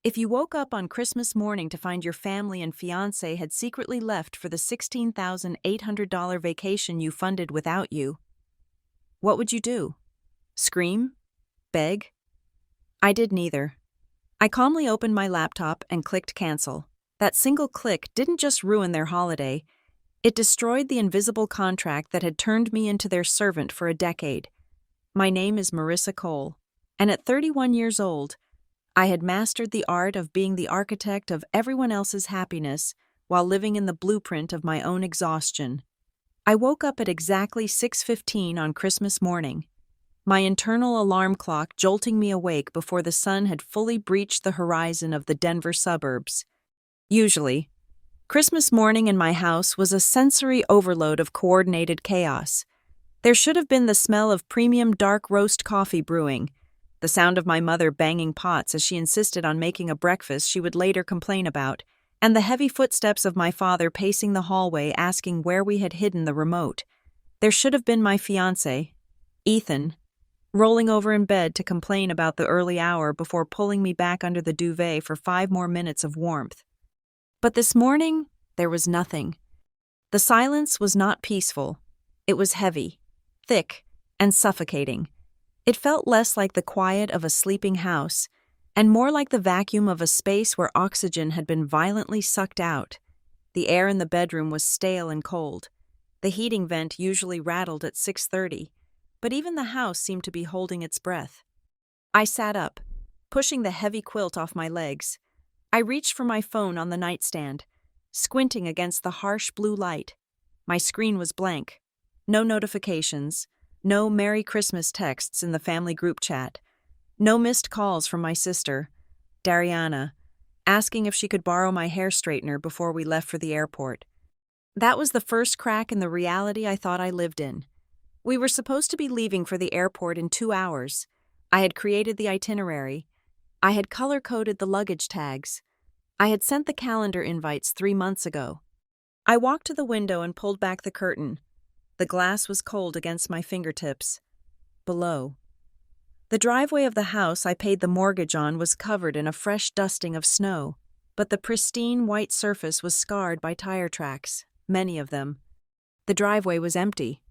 If you woke up on Christmas morning to find your family and fiancé had secretly left for the $16,800 vacation you funded without you, what would you do? Scream? Beg? I did neither. I calmly opened my laptop and clicked cancel. That single click didn't just ruin their holiday, it destroyed the invisible contract that had turned me into their servant for a decade. My name is Marissa Cole, and at 31 years old, I had mastered the art of being the architect of everyone else's happiness while living in the blueprint of my own exhaustion. I woke up at exactly 6:15 on Christmas morning, my internal alarm clock jolting me awake before the sun had fully breached the horizon of the Denver suburbs. Usually, Christmas morning in my house was a sensory overload of coordinated chaos. There should have been the smell of premium dark roast coffee brewing, the sound of my mother banging pots as she insisted on making a breakfast she would later complain about, and the heavy footsteps of my father pacing the hallway asking where we had hidden the remote. There should have been my fiancé, Ethan, rolling over in bed to complain about the early hour before pulling me back under the duvet for 5 more minutes of warmth. But this morning, there was nothing. The silence was not peaceful. It was heavy, thick, and suffocating. It felt less like the quiet of a sleeping house, and more like the vacuum of a space where oxygen had been violently sucked out. The air in the bedroom was stale and cold. The heating vent usually rattled at 6:30, but even the house seemed to be holding its breath. I sat up, pushing the heavy quilt off my legs. I reached for my phone on the nightstand, squinting against the harsh blue light. My screen was blank. No notifications, no Merry Christmas texts in the family group chat, no missed calls from my sister, Dariana, asking if she could borrow my hair straightener before we left for the airport. That was the first crack in the reality I thought I lived in. We were supposed to be leaving for the airport in 2 hours. I had created the itinerary. I had color-coded the luggage tags. I had sent the calendar invites 3 months ago. I walked to the window and pulled back the curtain. The glass was cold against my fingertips. Below, the driveway of the house I paid the mortgage on was covered in a fresh dusting of snow, but the pristine white surface was scarred by tire tracks, many of them. The driveway was empty.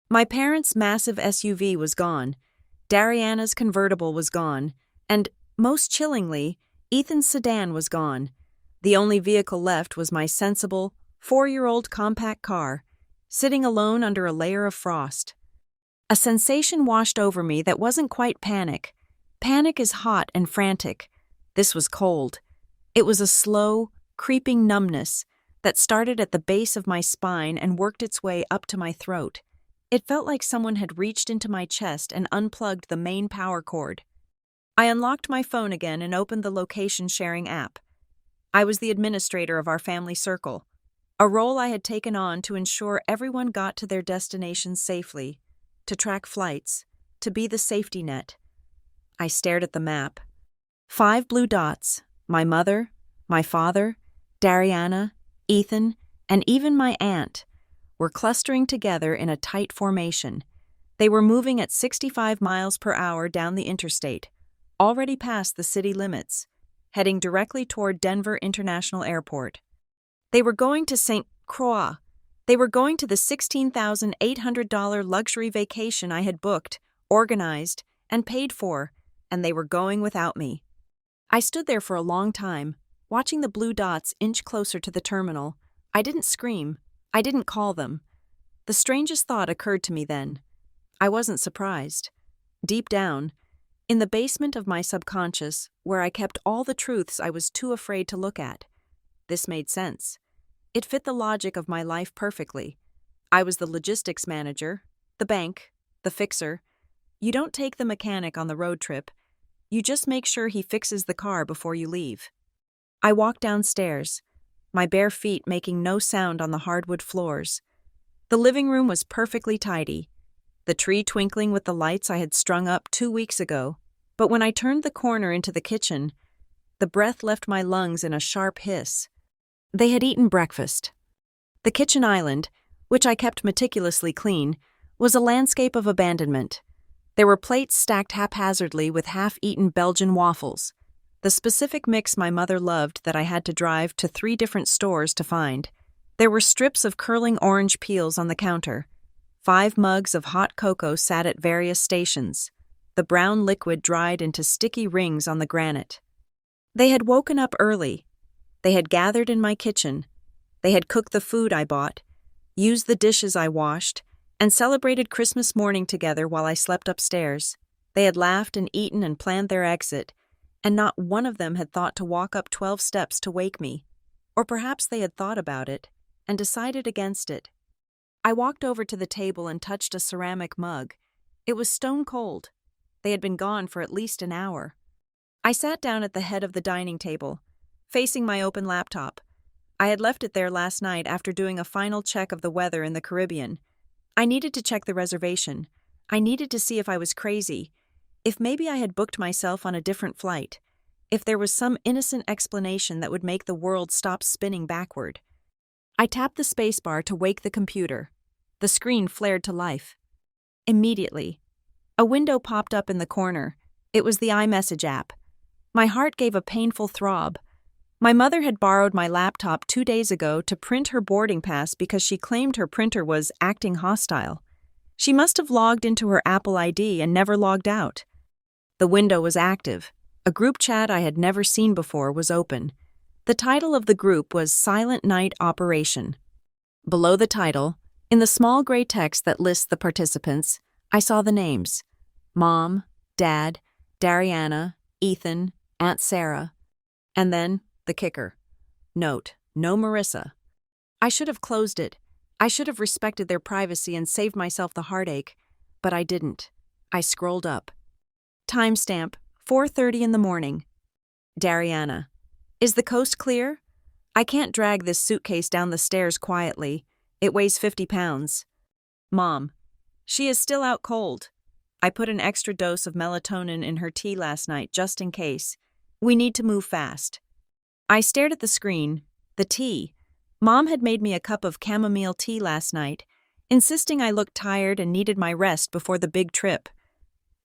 My parents' massive SUV was gone, Dariana's convertible was gone, and, most chillingly, Ethan's sedan was gone. The only vehicle left was my sensible, 4-year-old compact car, sitting alone under a layer of frost. A sensation washed over me that wasn't quite panic. Panic is hot and frantic. This was cold. It was a slow, creeping numbness that started at the base of my spine and worked its way up to my throat. It felt like someone had reached into my chest and unplugged the main power cord. I unlocked my phone again and opened the location-sharing app. I was the administrator of our family circle, a role I had taken on to ensure everyone got to their destinations safely, to track flights, to be the safety net. I stared at the map. 5 blue dots, my mother, my father, Dariana, Ethan, and even my aunt, were clustering together in a tight formation. They were moving at 65 miles per hour down the interstate, already past the city limits, heading directly toward Denver International Airport. They were going to St. Croix. They were going to the $16,800 luxury vacation I had booked, organized, and paid for, and they were going without me. I stood there for a long time, watching the blue dots inch closer to the terminal. I didn't scream. I didn't call them. The strangest thought occurred to me then. I wasn't surprised. Deep down, in the basement of my subconscious, where I kept all the truths I was too afraid to look at, this made sense. It fit the logic of my life perfectly. I was the logistics manager, the bank, the fixer. You don't take the mechanic on the road trip. You just make sure he fixes the car before you leave. I walked downstairs, my bare feet making no sound on the hardwood floors. The living room was perfectly tidy, the tree twinkling with the lights I had strung up 2 weeks ago. But when I turned the corner into the kitchen, the breath left my lungs in a sharp hiss. They had eaten breakfast. The kitchen island, which I kept meticulously clean, was a landscape of abandonment. There were plates stacked haphazardly with half-eaten Belgian waffles. The specific mix my mother loved that I had to drive to 3 different stores to find. There were strips of curling orange peels on the counter. 5 mugs of hot cocoa sat at various stations. The brown liquid dried into sticky rings on the granite. They had woken up early. They had gathered in my kitchen. They had cooked the food I bought, used the dishes I washed, and celebrated Christmas morning together while I slept upstairs. They had laughed and eaten and planned their exit, and not one of them had thought to walk up 12 steps to wake me. Or perhaps they had thought about it and decided against it. I walked over to the table and touched a ceramic mug. It was stone cold. They had been gone for at least an hour. I sat down at the head of the dining table, facing my open laptop. I had left it there last night after doing a final check of the weather in the Caribbean. I needed to check the reservation. I needed to see if I was crazy, if maybe I had booked myself on a different flight, if there was some innocent explanation that would make the world stop spinning backward. I tapped the spacebar to wake the computer. The screen flared to life. Immediately, a window popped up in the corner. It was the iMessage app. My heart gave a painful throb. My mother had borrowed my laptop 2 days ago to print her boarding pass because she claimed her printer was acting hostile. She must have logged into her Apple ID and never logged out. The window was active. A group chat I had never seen before was open. The title of the group was Silent Night Operation. Below the title, in the small gray text that lists the participants, I saw the names: Mom, Dad, Dariana, Ethan, Aunt Sarah, and then the kicker. Note, no Marissa. I should have closed it. I should have respected their privacy and saved myself the heartache, but I didn't. I scrolled up. Timestamp, 4:30 in the morning. Dariana. Is the coast clear? I can't drag this suitcase down the stairs quietly. It weighs 50 pounds. Mom. She is still out cold. I put an extra dose of melatonin in her tea last night just in case. We need to move fast. I stared at the screen. The tea. Mom had made me a cup of chamomile tea last night, insisting I looked tired and needed my rest before the big trip.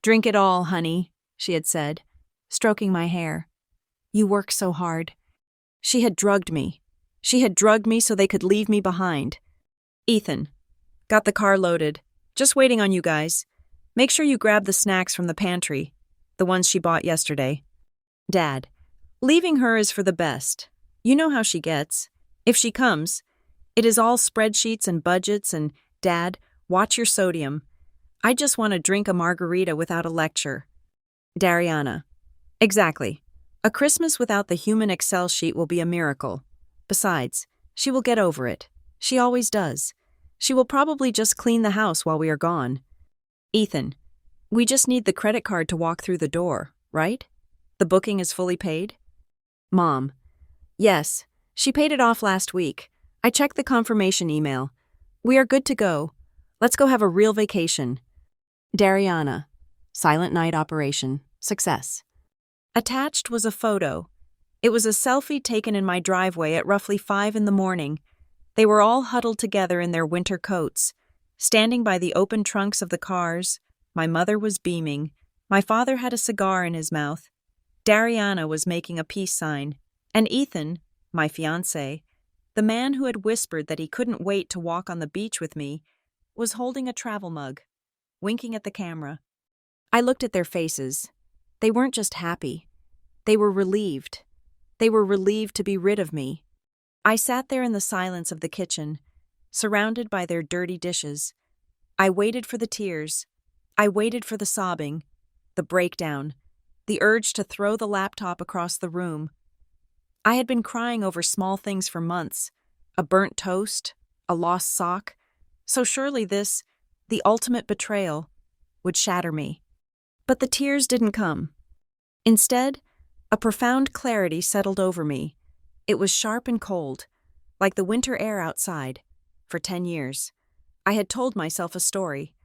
Drink it all, honey, she had said, stroking my hair. You work so hard. She had drugged me. She had drugged me so they could leave me behind. Ethan. Got the car loaded. Just waiting on you guys. Make sure you grab the snacks from the pantry, the ones she bought yesterday. Dad. Leaving her is for the best. You know how she gets. If she comes, it is all spreadsheets and budgets and, Dad, watch your sodium. I just want to drink a margarita without a lecture. Dariana. Exactly. A Christmas without the human Excel sheet will be a miracle. Besides, she will get over it. She always does. She will probably just clean the house while we are gone. Ethan. We just need the credit card to walk through the door, right? The booking is fully paid? Mom. Yes. She paid it off last week. I checked the confirmation email. We are good to go. Let's go have a real vacation. Dariana. Silent night operation. Success. Attached was a photo. It was a selfie taken in my driveway at roughly 5 in the morning. They were all huddled together in their winter coats, standing by the open trunks of the cars. My mother was beaming. My father had a cigar in his mouth. Dariana was making a peace sign. And Ethan, my fiancé, the man who had whispered that he couldn't wait to walk on the beach with me, was holding a travel mug, winking at the camera. I looked at their faces. They weren't just happy. They were relieved. They were relieved to be rid of me. I sat there in the silence of the kitchen, surrounded by their dirty dishes. I waited for the tears. I waited for the sobbing, the breakdown, the urge to throw the laptop across the room. I had been crying over small things for months, a burnt toast, a lost sock, so surely this, the ultimate betrayal, would shatter me. But the tears didn't come. Instead, a profound clarity settled over me. It was sharp and cold, like the winter air outside. For 10 years, I had told myself a story.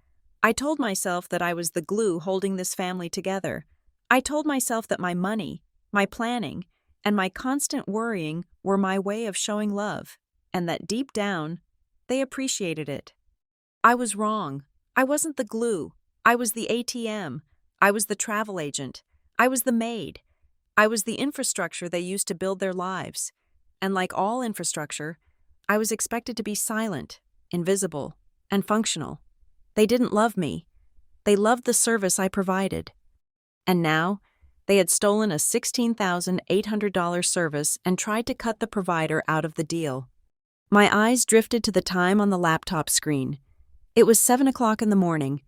I told myself that I was the glue holding this family together. I told myself that my money, my planning, and my constant worrying were my way of showing love, and that deep down, they appreciated it. I was wrong. I wasn't the glue. I was the ATM. I was the travel agent. I was the maid. I was the infrastructure they used to build their lives. And like all infrastructure, I was expected to be silent, invisible, and functional. They didn't love me. They loved the service I provided. And now, they had stolen a $16,800 service and tried to cut the provider out of the deal. My eyes drifted to the time on the laptop screen. It was 7 o'clock in the morning.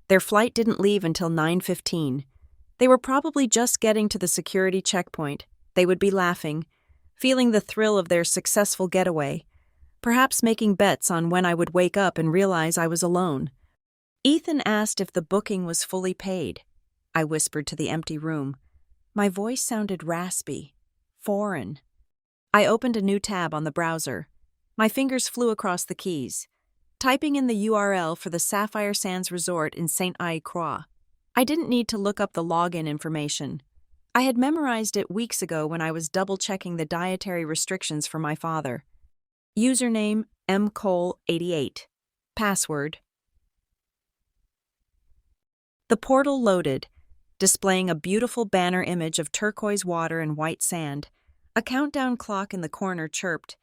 Their flight didn't leave until 9:15. They were probably just getting to the security checkpoint. They would be laughing, feeling the thrill of their successful getaway, perhaps making bets on when I would wake up and realize I was alone. Ethan asked if the booking was fully paid. I whispered to the empty room. My voice sounded raspy, foreign. I opened a new tab on the browser. My fingers flew across the keys, typing in the URL for the Sapphire Sands Resort in Saint-Croix. I didn't need to look up the login information. I had memorized it weeks ago when I was double-checking the dietary restrictions for my father. Username mcole88. Password. The portal loaded, displaying a beautiful banner image of turquoise water and white sand. A countdown clock in the corner chirped,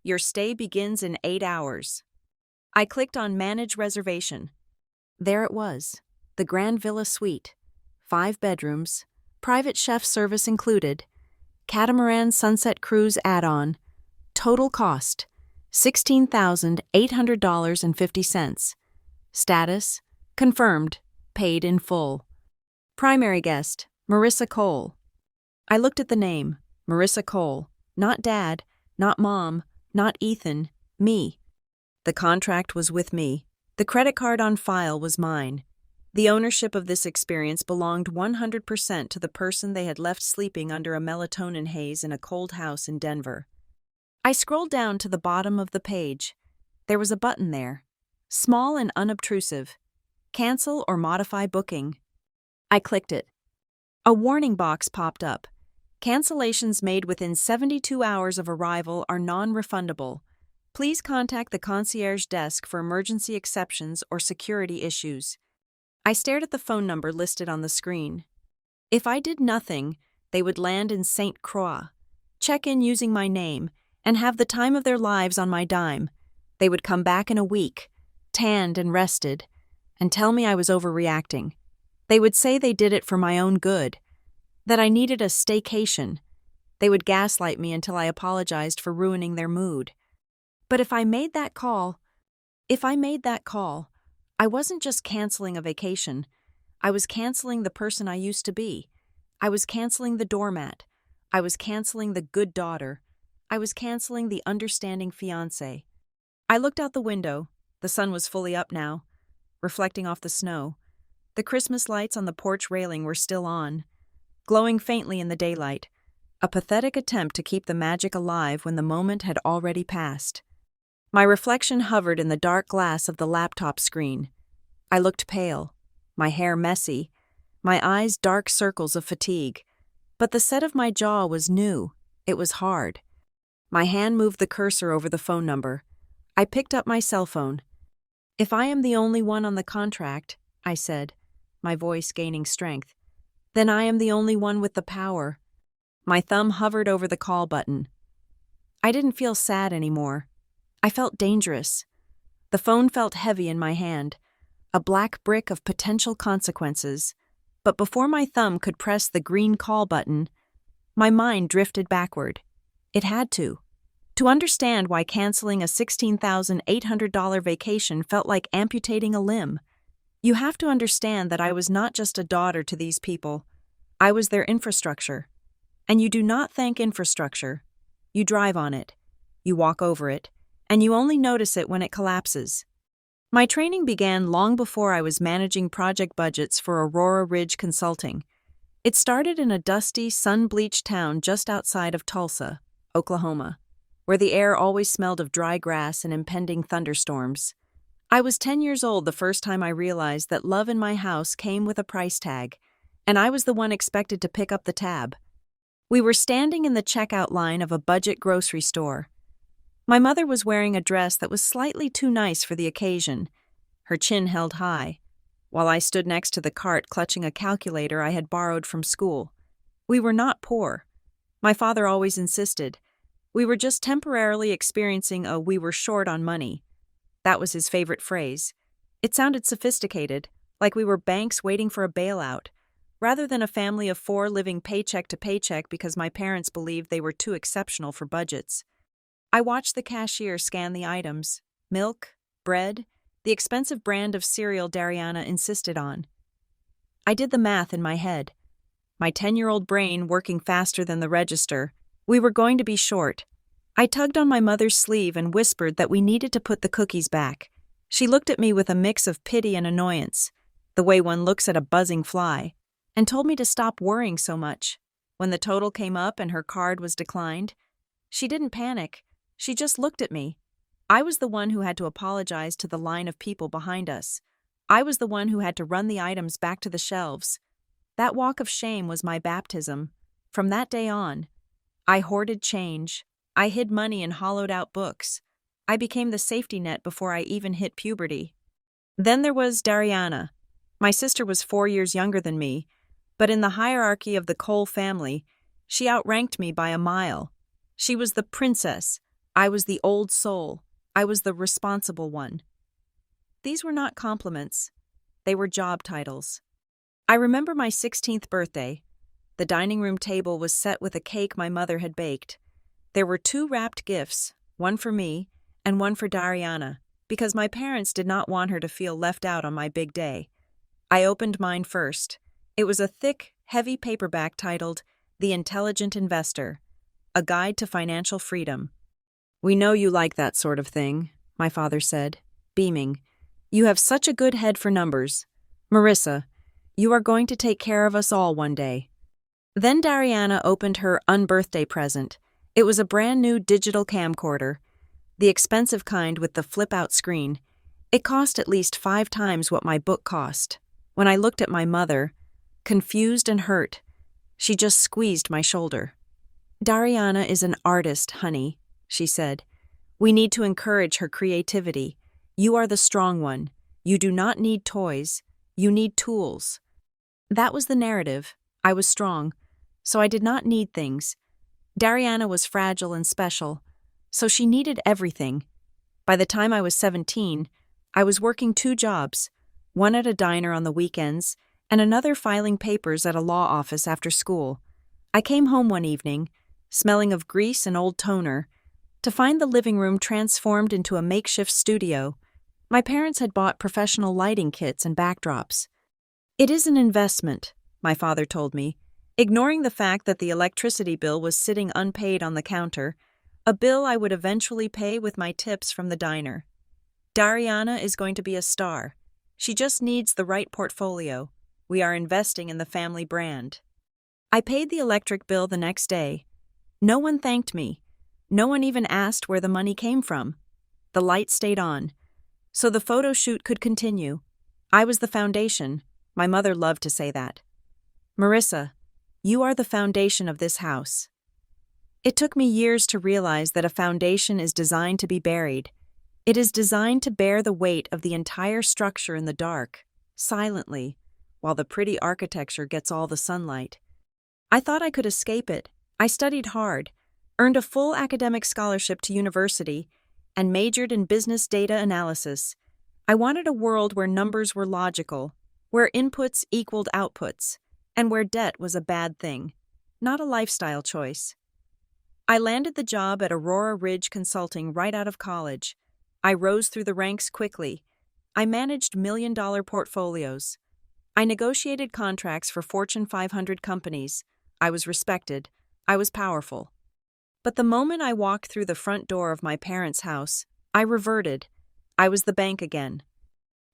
"Your stay begins in 8 hours." I clicked on Manage Reservation. There it was, the Grand Villa Suite. 5 bedrooms, private chef service included, Catamaran Sunset Cruise add-on. Total cost, $16,800.50. Status, confirmed, paid in full. Primary guest, Marissa Cole. I looked at the name, Marissa Cole. Not Dad, not Mom, not Ethan, me. The contract was with me. The credit card on file was mine. The ownership of this experience belonged 100% to the person they had left sleeping under a melatonin haze in a cold house in Denver. I scrolled down to the bottom of the page. There was a button there, small and unobtrusive. Cancel or modify booking. I clicked it. A warning box popped up. Cancellations made within 72 hours of arrival are non-refundable. Please contact the concierge desk for emergency exceptions or security issues. I stared at the phone number listed on the screen. If I did nothing, they would land in St. Croix, check in using my name, and have the time of their lives on my dime. They would come back in a week, tanned and rested, and tell me I was overreacting. They would say they did it for my own good, that I needed a staycation. They would gaslight me until I apologized for ruining their mood. But if I made that call, I wasn't just canceling a vacation. I was canceling the person I used to be. I was canceling the doormat. I was canceling the good daughter. I was canceling the understanding fiancé. I looked out the window. The sun was fully up now, reflecting off the snow. The Christmas lights on the porch railing were still on, glowing faintly in the daylight, a pathetic attempt to keep the magic alive when the moment had already passed. My reflection hovered in the dark glass of the laptop screen. I looked pale, my hair messy, my eyes dark circles of fatigue. But the set of my jaw was new. It was hard. My hand moved the cursor over the phone number. I picked up my cell phone. "If I am the only one on the contract," I said, my voice gaining strength, "then I am the only one with the power." My thumb hovered over the call button. I didn't feel sad anymore. I felt dangerous. The phone felt heavy in my hand, a black brick of potential consequences. But before my thumb could press the green call button, my mind drifted backward. It had to. To understand why canceling a $16,800 vacation felt like amputating a limb. You have to understand that I was not just a daughter to these people. I was their infrastructure. And you do not thank infrastructure. You drive on it. You walk over it. And you only notice it when it collapses. My training began long before I was managing project budgets for Aurora Ridge Consulting. It started in a dusty, sun-bleached town just outside of Tulsa, Oklahoma, where the air always smelled of dry grass and impending thunderstorms. I was 10 years old the first time I realized that love in my house came with a price tag, and I was the one expected to pick up the tab. We were standing in the checkout line of a budget grocery store. My mother was wearing a dress that was slightly too nice for the occasion, her chin held high, while I stood next to the cart clutching a calculator I had borrowed from school. We were not poor. My father always insisted. We were just temporarily experiencing a "we were short on money." That was his favorite phrase. It sounded sophisticated, like we were banks waiting for a bailout, rather than a family of four living paycheck to paycheck because my parents believed they were too exceptional for budgets. I watched the cashier scan the items: milk, bread, the expensive brand of cereal Dariana insisted on. I did the math in my head, my 10-year-old brain working faster than the register. We were going to be short. I tugged on my mother's sleeve and whispered that we needed to put the cookies back. She looked at me with a mix of pity and annoyance, the way one looks at a buzzing fly, and told me to stop worrying so much. When the total came up and her card was declined, she didn't panic. She just looked at me. I was the one who had to apologize to the line of people behind us. I was the one who had to run the items back to the shelves. That walk of shame was my baptism. From that day on, I hoarded change. I hid money in hollowed-out books. I became the safety net before I even hit puberty. Then there was Dariana. My sister was 4 years younger than me, but in the hierarchy of the Cole family, she outranked me by a mile. She was the princess. I was the old soul. I was the responsible one. These were not compliments. They were job titles. I remember my 16th birthday. The dining room table was set with a cake my mother had baked. There were 2 wrapped gifts, one for me and one for Dariana, because my parents did not want her to feel left out on my big day. I opened mine first. It was a thick, heavy paperback titled The Intelligent Investor, A Guide to Financial Freedom. "We know you like that sort of thing," my father said, beaming. "You have such a good head for numbers. Marissa, you are going to take care of us all one day." Then Dariana opened her unbirthday present. It was a brand new digital camcorder, the expensive kind with the flip-out screen. It cost at least 5 times what my book cost. When I looked at my mother, confused and hurt, she just squeezed my shoulder. "Dariana is an artist, honey," she said. "We need to encourage her creativity. You are the strong one. You do not need toys. You need tools." That was the narrative. I was strong, so I did not need things. Dariana was fragile and special, so she needed everything. By the time I was 17, I was working 2 jobs, one at a diner on the weekends and another filing papers at a law office after school. I came home one evening, smelling of grease and old toner, to find the living room transformed into a makeshift studio. My parents had bought professional lighting kits and backdrops. "It is an investment," my father told me, ignoring the fact that the electricity bill was sitting unpaid on the counter, a bill I would eventually pay with my tips from the diner. "Dariana is going to be a star. She just needs the right portfolio. We are investing in the family brand." I paid the electric bill the next day. No one thanked me. No one even asked where the money came from. The light stayed on, so the photo shoot could continue. I was the foundation. My mother loved to say that. "Marissa, you are the foundation of this house." It took me years to realize that a foundation is designed to be buried. It is designed to bear the weight of the entire structure in the dark, silently, while the pretty architecture gets all the sunlight. I thought I could escape it. I studied hard, earned a full academic scholarship to university, and majored in business data analysis. I wanted a world where numbers were logical, where inputs equaled outputs, and where debt was a bad thing, not a lifestyle choice. I landed the job at Aurora Ridge Consulting right out of college. I rose through the ranks quickly. I managed million-dollar portfolios. I negotiated contracts for Fortune 500 companies. I was respected. I was powerful. But the moment I walked through the front door of my parents' house, I reverted. I was the bank again.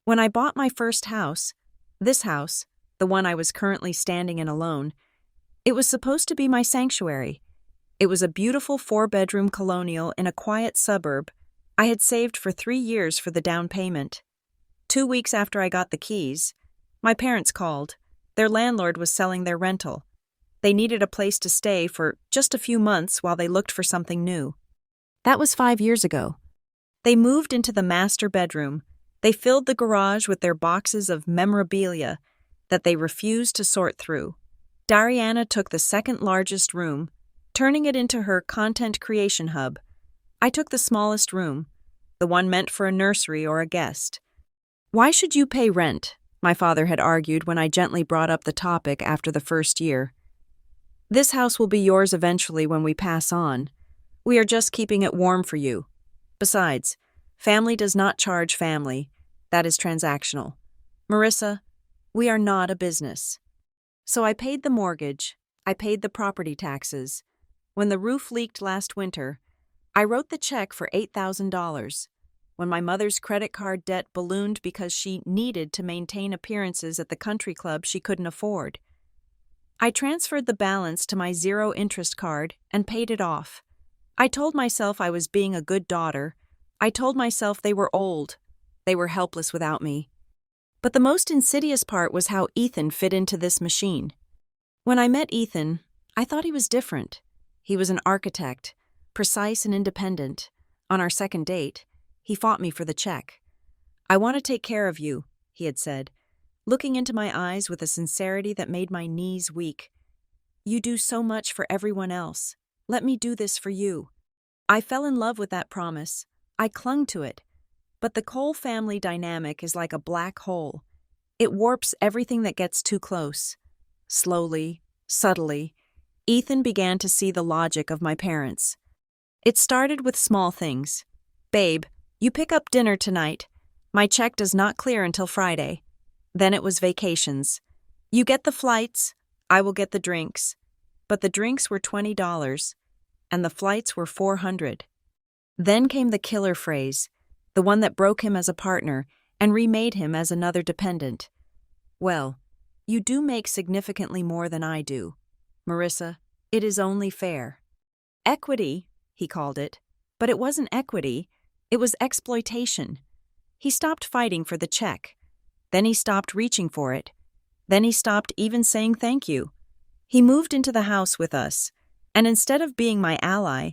When I bought my first house, this house, the one I was currently standing in alone, it was supposed to be my sanctuary. It was a beautiful 4-bedroom colonial in a quiet suburb. I had saved for 3 years for the down payment. 2 weeks after I got the keys, my parents called. Their landlord was selling their rental. They needed a place to stay for just a few months while they looked for something new. That was 5 years ago. They moved into the master bedroom. They filled the garage with their boxes of memorabilia that they refused to sort through. Dariana took the second largest room, turning it into her content creation hub. I took the smallest room, the one meant for a nursery or a guest. Why should you pay rent? My father had argued when I gently brought up the topic after the first year. This house will be yours eventually when we pass on. We are just keeping it warm for you. Besides, family does not charge family. That is transactional. Marissa, we are not a business. So I paid the mortgage. I paid the property taxes. When the roof leaked last winter, I wrote the check for $8,000. When my mother's credit card debt ballooned because she needed to maintain appearances at the country club she couldn't afford, I transferred the balance to my zero-interest card and paid it off. I told myself I was being a good daughter. I told myself they were old. They were helpless without me. But the most insidious part was how Ethan fit into this machine. When I met Ethan, I thought he was different. He was an architect, precise and independent. On our second date, he fought me for the check. "I want to take care of you," he had said, looking into my eyes with a sincerity that made my knees weak. "You do so much for everyone else. Let me do this for you." I fell in love with that promise. I clung to it. But the Cole family dynamic is like a black hole. It warps everything that gets too close. Slowly, subtly, Ethan began to see the logic of my parents. It started with small things. "Babe, you pick up dinner tonight. My check does not clear until Friday." Then it was vacations. "You get the flights, I will get the drinks." But the drinks were $20, and the flights were $400. Then came the killer phrase, the one that broke him as a partner and remade him as another dependent. "Well, you do make significantly more than I do. Marissa, it is only fair." Equity, he called it. But it wasn't equity, it was exploitation. He stopped fighting for the check. Then he stopped reaching for it. Then he stopped even saying thank you. He moved into the house with us, and instead of being my ally,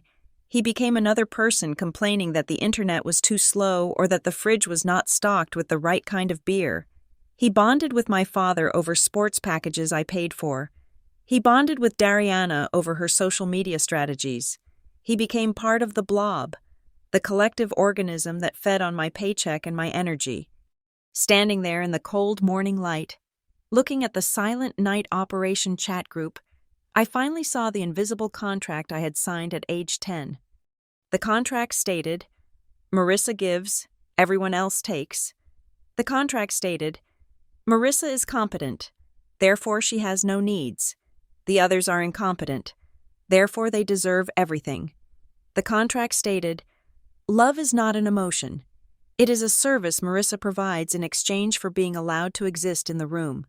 he became another person complaining that the internet was too slow or that the fridge was not stocked with the right kind of beer. He bonded with my father over sports packages I paid for. He bonded with Dariana over her social media strategies. He became part of the blob, the collective organism that fed on my paycheck and my energy. Standing there in the cold morning light, looking at the silent night operation chat group, I finally saw the invisible contract I had signed at age 10. The contract stated, "Marissa gives, everyone else takes." The contract stated, "Marissa is competent, therefore she has no needs. The others are incompetent, therefore they deserve everything." The contract stated, "Love is not an emotion. It is a service Marissa provides in exchange for being allowed to exist in the room."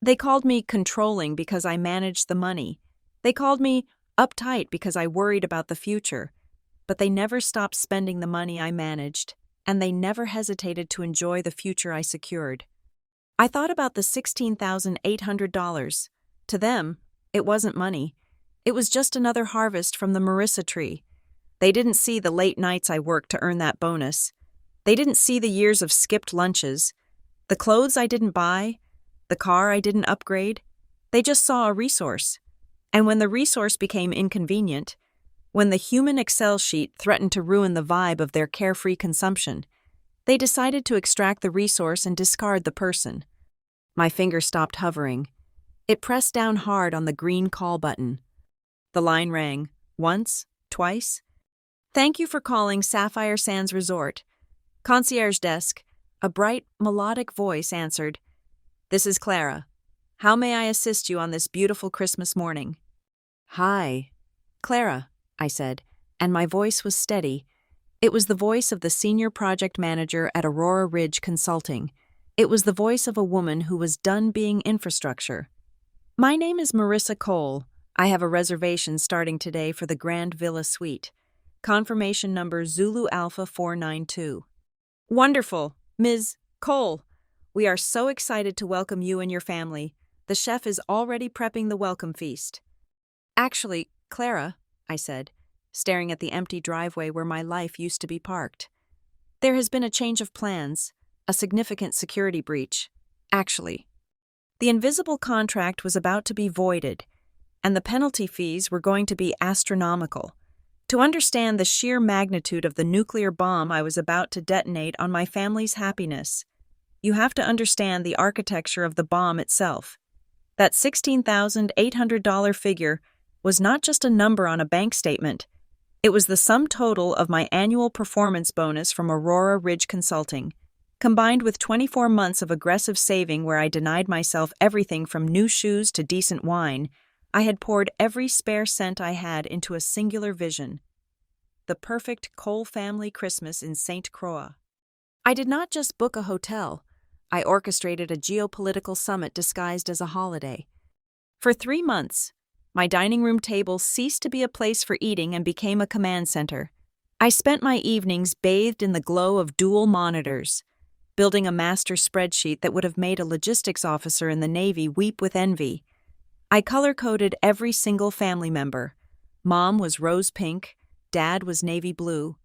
They called me controlling because I managed the money. They called me uptight because I worried about the future. But they never stopped spending the money I managed, and they never hesitated to enjoy the future I secured. I thought about the $16,800. To them, it wasn't money. It was just another harvest from the Marissa tree. They didn't see the late nights I worked to earn that bonus. They didn't see the years of skipped lunches, the clothes I didn't buy, the car I didn't upgrade. They just saw a resource. And when the resource became inconvenient, when the human Excel sheet threatened to ruin the vibe of their carefree consumption, they decided to extract the resource and discard the person. My finger stopped hovering. It pressed down hard on the green call button. The line rang, once, twice. "Thank you for calling Sapphire Sands Resort. Concierge desk." A bright, melodic voice answered. "This is Clara. How may I assist you on this beautiful Christmas morning?" "Hi, Clara," I said, and my voice was steady. It was the voice of the senior project manager at Aurora Ridge Consulting. It was the voice of a woman who was done being infrastructure. "My name is Marissa Cole. I have a reservation starting today for the Grand Villa Suite. Confirmation number Zulu Alpha 492. "Wonderful, Ms. Cole. We are so excited to welcome you and your family. The chef is already prepping the welcome feast." "Actually, Clara," I said, staring at the empty driveway where my life used to be parked. "There has been a change of plans, a significant security breach. Actually." The invisible contract was about to be voided, and the penalty fees were going to be astronomical. To understand the sheer magnitude of the nuclear bomb I was about to detonate on my family's happiness, you have to understand the architecture of the bomb itself. That $16,800 figure was not just a number on a bank statement. It was the sum total of my annual performance bonus from Aurora Ridge Consulting, combined with 24 months of aggressive saving where I denied myself everything from new shoes to decent wine. I had poured every spare cent I had into a singular vision: the perfect Cole family Christmas in St. Croix. I did not just book a hotel. I orchestrated a geopolitical summit disguised as a holiday. For 3 months, my dining room table ceased to be a place for eating and became a command center. I spent my evenings bathed in the glow of dual monitors, building a master spreadsheet that would have made a logistics officer in the Navy weep with envy. I color-coded every single family member. Mom was rose pink, Dad was navy blue,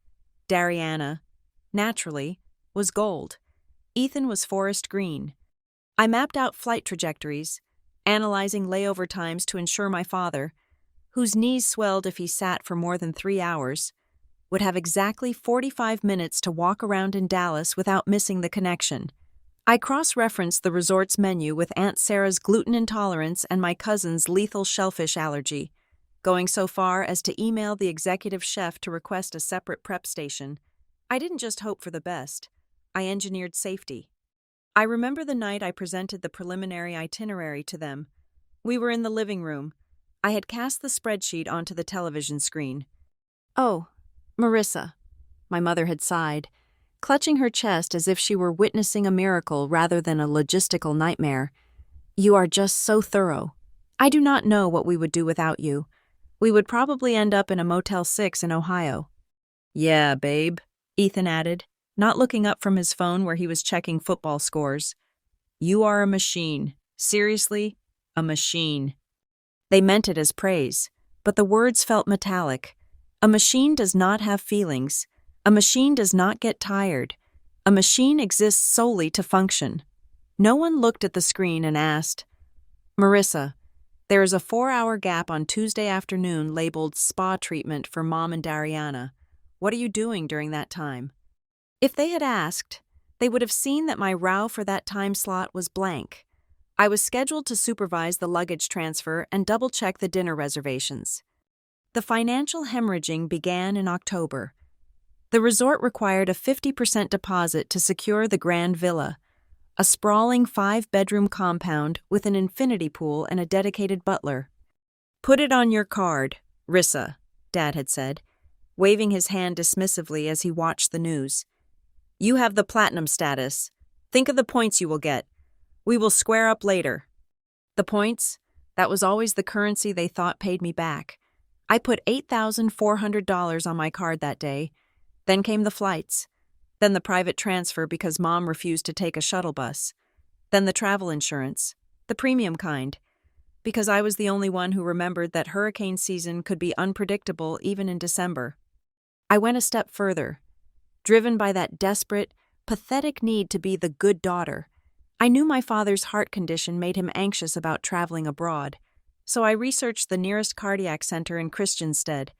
Dariana, naturally, was gold. Ethan was forest green. I mapped out flight trajectories, analyzing layover times to ensure my father, whose knees swelled if he sat for more than 3 hours, would have exactly 45 minutes to walk around in Dallas without missing the connection. I cross-referenced the resort's menu with Aunt Sarah's gluten intolerance and my cousin's lethal shellfish allergy, going so far as to email the executive chef to request a separate prep station. I didn't just hope for the best. I engineered safety. I remember the night I presented the preliminary itinerary to them. We were in the living room. I had cast the spreadsheet onto the television screen. "Oh, Marissa," my mother had sighed, clutching her chest as if she were witnessing a miracle rather than a logistical nightmare. "You are just so thorough. I do not know what we would do without you. We would probably end up in a Motel 6 in Ohio." "Yeah, babe," Ethan added, not looking up from his phone where he was checking football scores. "You are a machine. Seriously, a machine." They meant it as praise, but the words felt metallic. A machine does not have feelings. A machine does not get tired. A machine exists solely to function. No one looked at the screen and asked, "Marissa, there is a 4-hour gap on Tuesday afternoon labeled spa treatment for Mom and Dariana. What are you doing during that time?" If they had asked, they would have seen that my row for that time slot was blank. I was scheduled to supervise the luggage transfer and double-check the dinner reservations. The financial hemorrhaging began in October. The resort required a 50% deposit to secure the Grand Villa, a sprawling 5-bedroom compound with an infinity pool and a dedicated butler. "Put it on your card, Rissa," Dad had said, waving his hand dismissively as he watched the news. "You have the platinum status. Think of the points you will get. We will square up later." The points? That was always the currency they thought paid me back. I put $8,400 on my card that day. Then came the flights. Then the private transfer because Mom refused to take a shuttle bus. Then the travel insurance, the premium kind, because I was the only one who remembered that hurricane season could be unpredictable even in December. I went a step further. Driven by that desperate, pathetic need to be the good daughter, I knew my father's heart condition made him anxious about traveling abroad, so I researched the nearest cardiac center in Christiansted.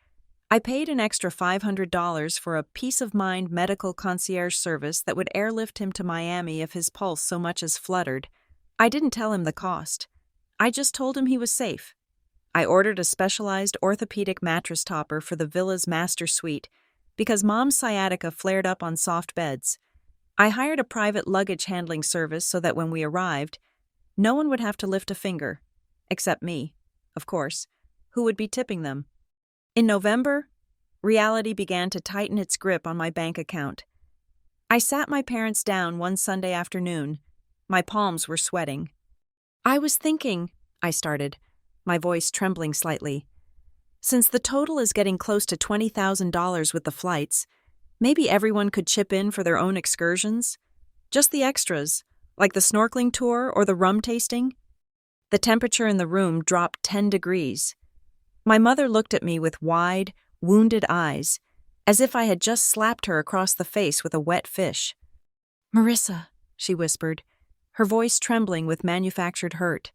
I paid an extra $500 for a peace-of-mind medical concierge service that would airlift him to Miami if his pulse so much as fluttered. I didn't tell him the cost. I just told him he was safe. I ordered a specialized orthopedic mattress topper for the villa's master suite, because Mom's sciatica flared up on soft beds. I hired a private luggage handling service so that when we arrived, no one would have to lift a finger, except me, of course, who would be tipping them. In November, reality began to tighten its grip on my bank account. I sat my parents down one Sunday afternoon. My palms were sweating. "I was thinking," I started, my voice trembling slightly. "Since the total is getting close to $20,000 with the flights, maybe everyone could chip in for their own excursions? Just the extras, like the snorkeling tour or the rum tasting?" The temperature in the room dropped 10 degrees. My mother looked at me with wide, wounded eyes, as if I had just slapped her across the face with a wet fish. "Marissa," she whispered, her voice trembling with manufactured hurt.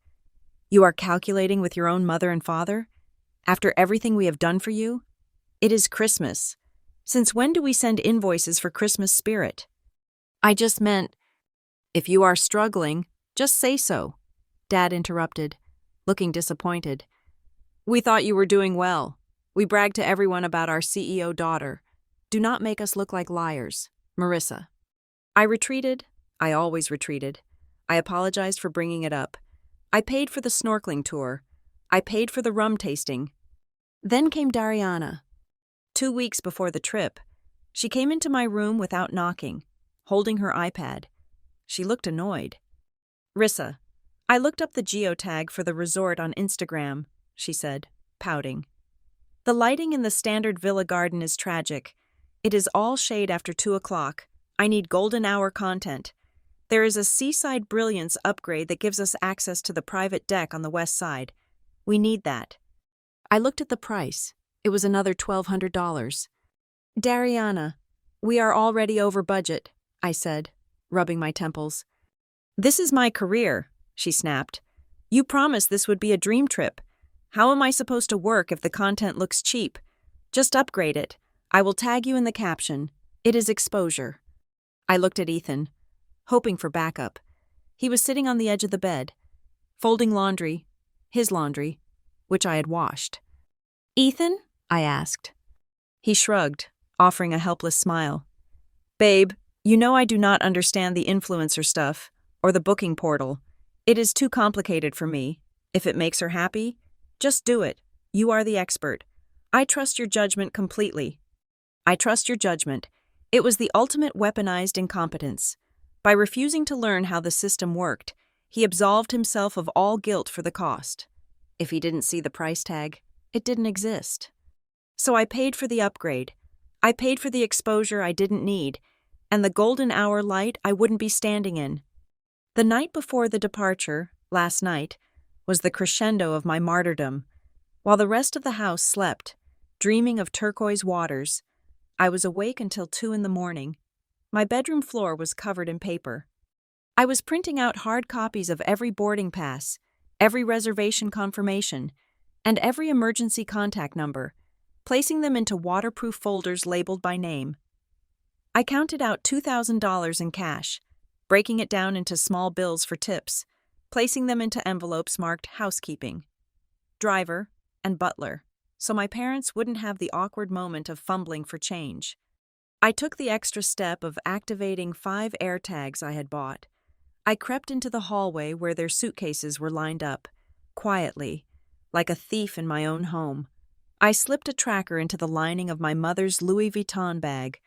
"You are calculating with your own mother and father? After everything we have done for you? It is Christmas. Since when do we send invoices for Christmas spirit?" "I just meant, if you are struggling, just say so," Dad interrupted, looking disappointed. "We thought you were doing well. We bragged to everyone about our CEO daughter. Do not make us look like liars. Marissa." I retreated. I always retreated. I apologized for bringing it up. I paid for the snorkeling tour. I paid for the rum tasting. Then came Dariana. 2 weeks before the trip, she came into my room without knocking, holding her iPad. She looked annoyed. "Rissa, I looked up the geotag for the resort on Instagram," she said, pouting. "The lighting in the standard villa garden is tragic. It is all shade after 2 o'clock. I need golden hour content. There is a seaside brilliance upgrade that gives us access to the private deck on the west side. We need that." I looked at the price. It was another $1,200. "Dariana, we are already over budget," I said, rubbing my temples. "This is my career," she snapped. "You promised this would be a dream trip. How am I supposed to work if the content looks cheap? Just upgrade it. I will tag you in the caption. It is exposure." I looked at Ethan, hoping for backup. He was sitting on the edge of the bed, folding laundry, his laundry, which I had washed. "Ethan?" I asked. He shrugged, offering a helpless smile. "Babe, you know I do not understand the influencer stuff, or the booking portal. It is too complicated for me. If it makes her happy, just do it. You are the expert. I trust your judgment completely." I trust your judgment. It was the ultimate weaponized incompetence. By refusing to learn how the system worked, he absolved himself of all guilt for the cost. If he didn't see the price tag, it didn't exist. So I paid for the upgrade. I paid for the exposure I didn't need, and the golden hour light I wouldn't be standing in. The night before the departure, last night, was the crescendo of my martyrdom. While the rest of the house slept, dreaming of turquoise waters, I was awake until 2 a.m. My bedroom floor was covered in paper. I was printing out hard copies of every boarding pass, every reservation confirmation, and every emergency contact number, placing them into waterproof folders labeled by name. I counted out $2,000 in cash, breaking it down into small bills for tips, placing them into envelopes marked housekeeping, driver, and butler, so my parents wouldn't have the awkward moment of fumbling for change. I took the extra step of activating 5 AirTags I had bought. I crept into the hallway where their suitcases were lined up, quietly, like a thief in my own home. I slipped a tracker into the lining of my mother's Louis Vuitton bag,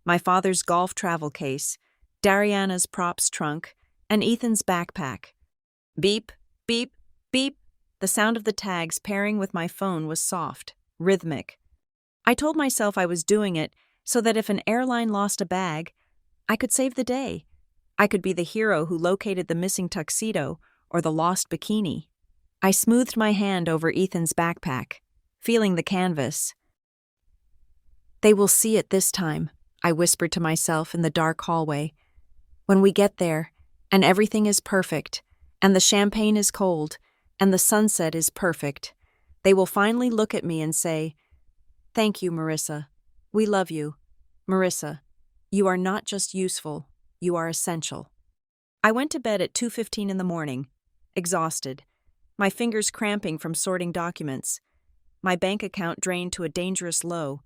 my father's golf travel case, Dariana's props trunk, and Ethan's backpack. Beep, beep, beep. The sound of the tags pairing with my phone was soft, rhythmic. I told myself I was doing it so that if an airline lost a bag, I could save the day. I could be the hero who located the missing tuxedo or the lost bikini. I smoothed my hand over Ethan's backpack, feeling the canvas. "They will see it this time," I whispered to myself in the dark hallway. "When we get there, and everything is perfect, and the champagne is cold, and the sunset is perfect, they will finally look at me and say, 'Thank you, Marissa. We love you. Marissa, you are not just useful, you are essential.'" I went to bed at 2:15 in the morning, exhausted, my fingers cramping from sorting documents, my bank account drained to a dangerous low,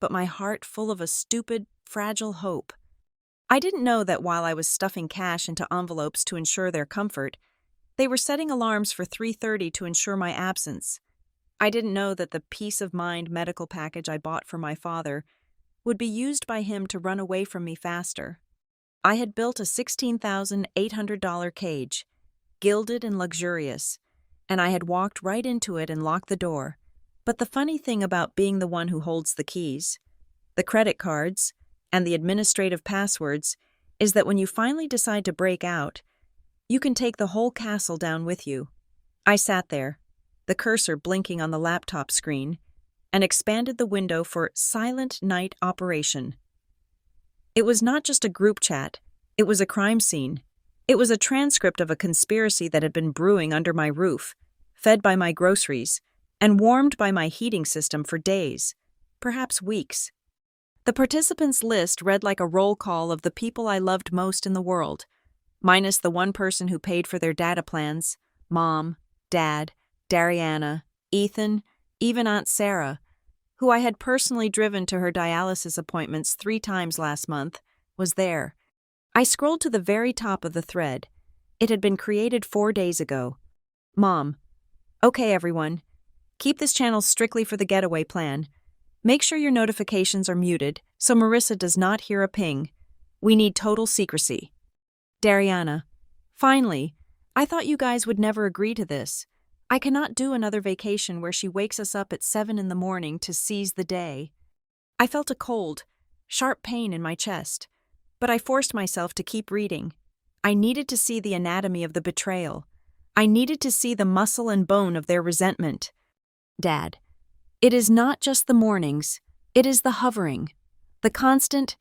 but my heart full of a stupid, fragile hope. I didn't know that while I was stuffing cash into envelopes to ensure their comfort, they were setting alarms for 3:30 to ensure my absence. I didn't know that the peace of mind medical package I bought for my father would be used by him to run away from me faster. I had built a $16,800 cage, gilded and luxurious, and I had walked right into it and locked the door. But the funny thing about being the one who holds the keys, the credit cards, and the administrative passwords is that when you finally decide to break out, you can take the whole castle down with you. I sat there, the cursor blinking on the laptop screen, and expanded the window for Silent Night Operation. It was not just a group chat, it was a crime scene. It was a transcript of a conspiracy that had been brewing under my roof, fed by my groceries, and warmed by my heating system for days, perhaps weeks. The participants' list read like a roll call of the people I loved most in the world, minus the one person who paid for their data plans: Mom, Dad, Dariana, Ethan, even Aunt Sarah, who I had personally driven to her dialysis appointments 3 times last month, was there. I scrolled to the very top of the thread. It had been created 4 days ago. Mom: Okay, everyone. Keep this channel strictly for the getaway plan. Make sure your notifications are muted so Marissa does not hear a ping. We need total secrecy. Dariana: Finally, I thought you guys would never agree to this. I cannot do another vacation where she wakes us up at 7 in the morning to seize the day. I felt a cold, sharp pain in my chest, but I forced myself to keep reading. I needed to see the anatomy of the betrayal. I needed to see the muscle and bone of their resentment. Dad: It is not just the mornings, it is the hovering. The constant,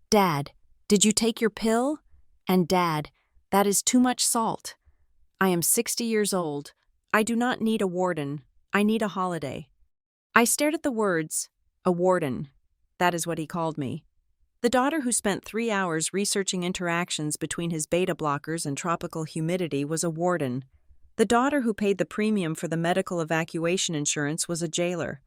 Dad, did you take your pill? And Dad, that is too much salt. I am 60 years old. I do not need a warden. I need a holiday. I stared at the words, a warden. That is what he called me. The daughter who spent 3 hours researching interactions between his beta blockers and tropical humidity was a warden. The daughter who paid the premium for the medical evacuation insurance was a jailer.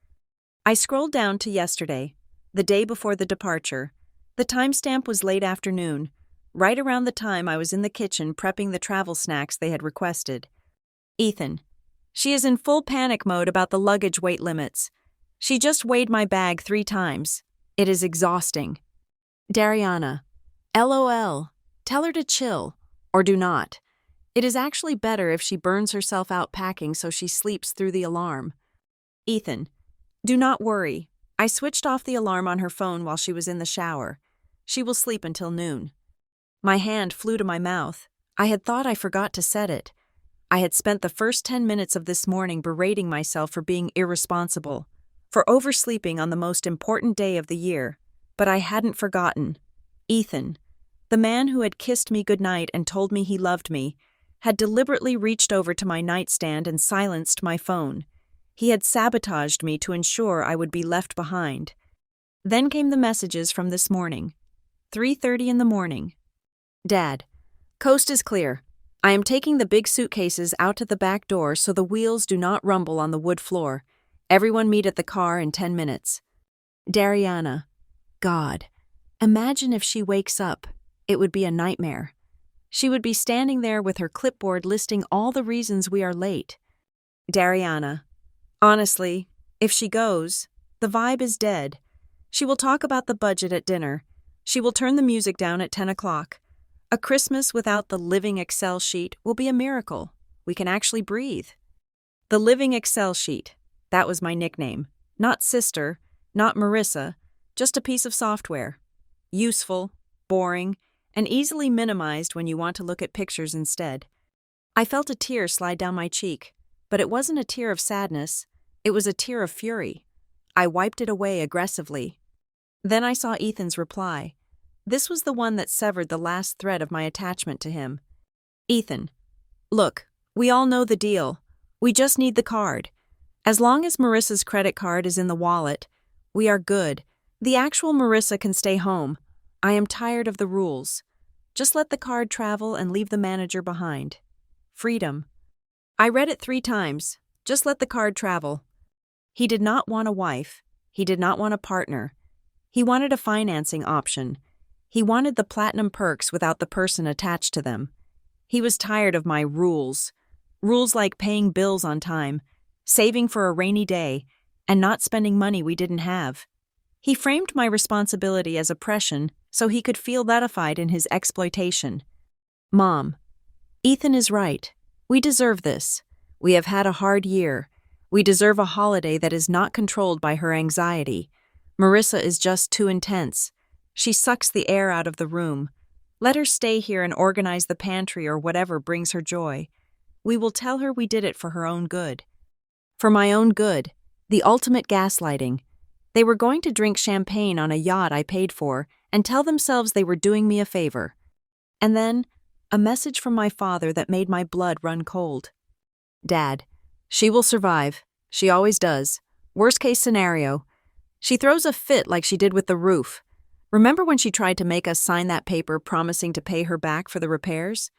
I scrolled down to yesterday, the day before the departure. The timestamp was late afternoon, right around the time I was in the kitchen prepping the travel snacks they had requested. Ethan: She is in full panic mode about the luggage weight limits. She just weighed my bag 3 times. It is exhausting. Dariana: LOL. Tell her to chill, or do not. It is actually better if she burns herself out packing so she sleeps through the alarm. Ethan: Do not worry. I switched off the alarm on her phone while she was in the shower. She will sleep until noon. My hand flew to my mouth. I had thought I forgot to set it. I had spent the first 10 minutes of this morning berating myself for being irresponsible, for oversleeping on the most important day of the year. But I hadn't forgotten. Ethan, the man who had kissed me goodnight and told me he loved me, had deliberately reached over to my nightstand and silenced my phone. He had sabotaged me to ensure I would be left behind. Then came the messages from this morning. 3:30 in the morning. Dad: Coast is clear. I am taking the big suitcases out to the back door so the wheels do not rumble on the wood floor. Everyone meet at the car in 10 minutes. Dariana: God, imagine if she wakes up. It would be a nightmare. She would be standing there with her clipboard listing all the reasons we are late. Dariana: Honestly, if she goes, the vibe is dead. She will talk about the budget at dinner. She will turn the music down at 10 o'clock. A Christmas without the living Excel sheet will be a miracle. We can actually breathe. The living Excel sheet. That was my nickname. Not sister, not Marissa, just a piece of software. Useful, boring, and easily minimized when you want to look at pictures instead. I felt a tear slide down my cheek, but it wasn't a tear of sadness. It was a tear of fury. I wiped it away aggressively. Then I saw Ethan's reply. This was the one that severed the last thread of my attachment to him. Ethan: Look, we all know the deal. We just need the card. As long as Marissa's credit card is in the wallet, we are good. The actual Marissa can stay home. I am tired of the rules. Just let the card travel and leave the manager behind. Freedom. I read it 3 times. Just let the card travel. He did not want a wife. He did not want a partner. He wanted a financing option. He wanted the platinum perks without the person attached to them. He was tired of my rules. Rules like paying bills on time, saving for a rainy day, and not spending money we didn't have. He framed my responsibility as oppression so he could feel vilified in his exploitation. Mom: Ethan is right. We deserve this. We have had a hard year. We deserve a holiday that is not controlled by her anxiety. Marissa is just too intense. She sucks the air out of the room. Let her stay here and organize the pantry or whatever brings her joy. We will tell her we did it for her own good. For my own good, the ultimate gaslighting. They were going to drink champagne on a yacht I paid for and tell themselves they were doing me a favor. And then, A message from my father that made my blood run cold. Dad, she will survive. She always does. Worst case scenario. She throws a fit like she did with the roof. Remember when she tried to make us sign that paper promising to pay her back for the repairs?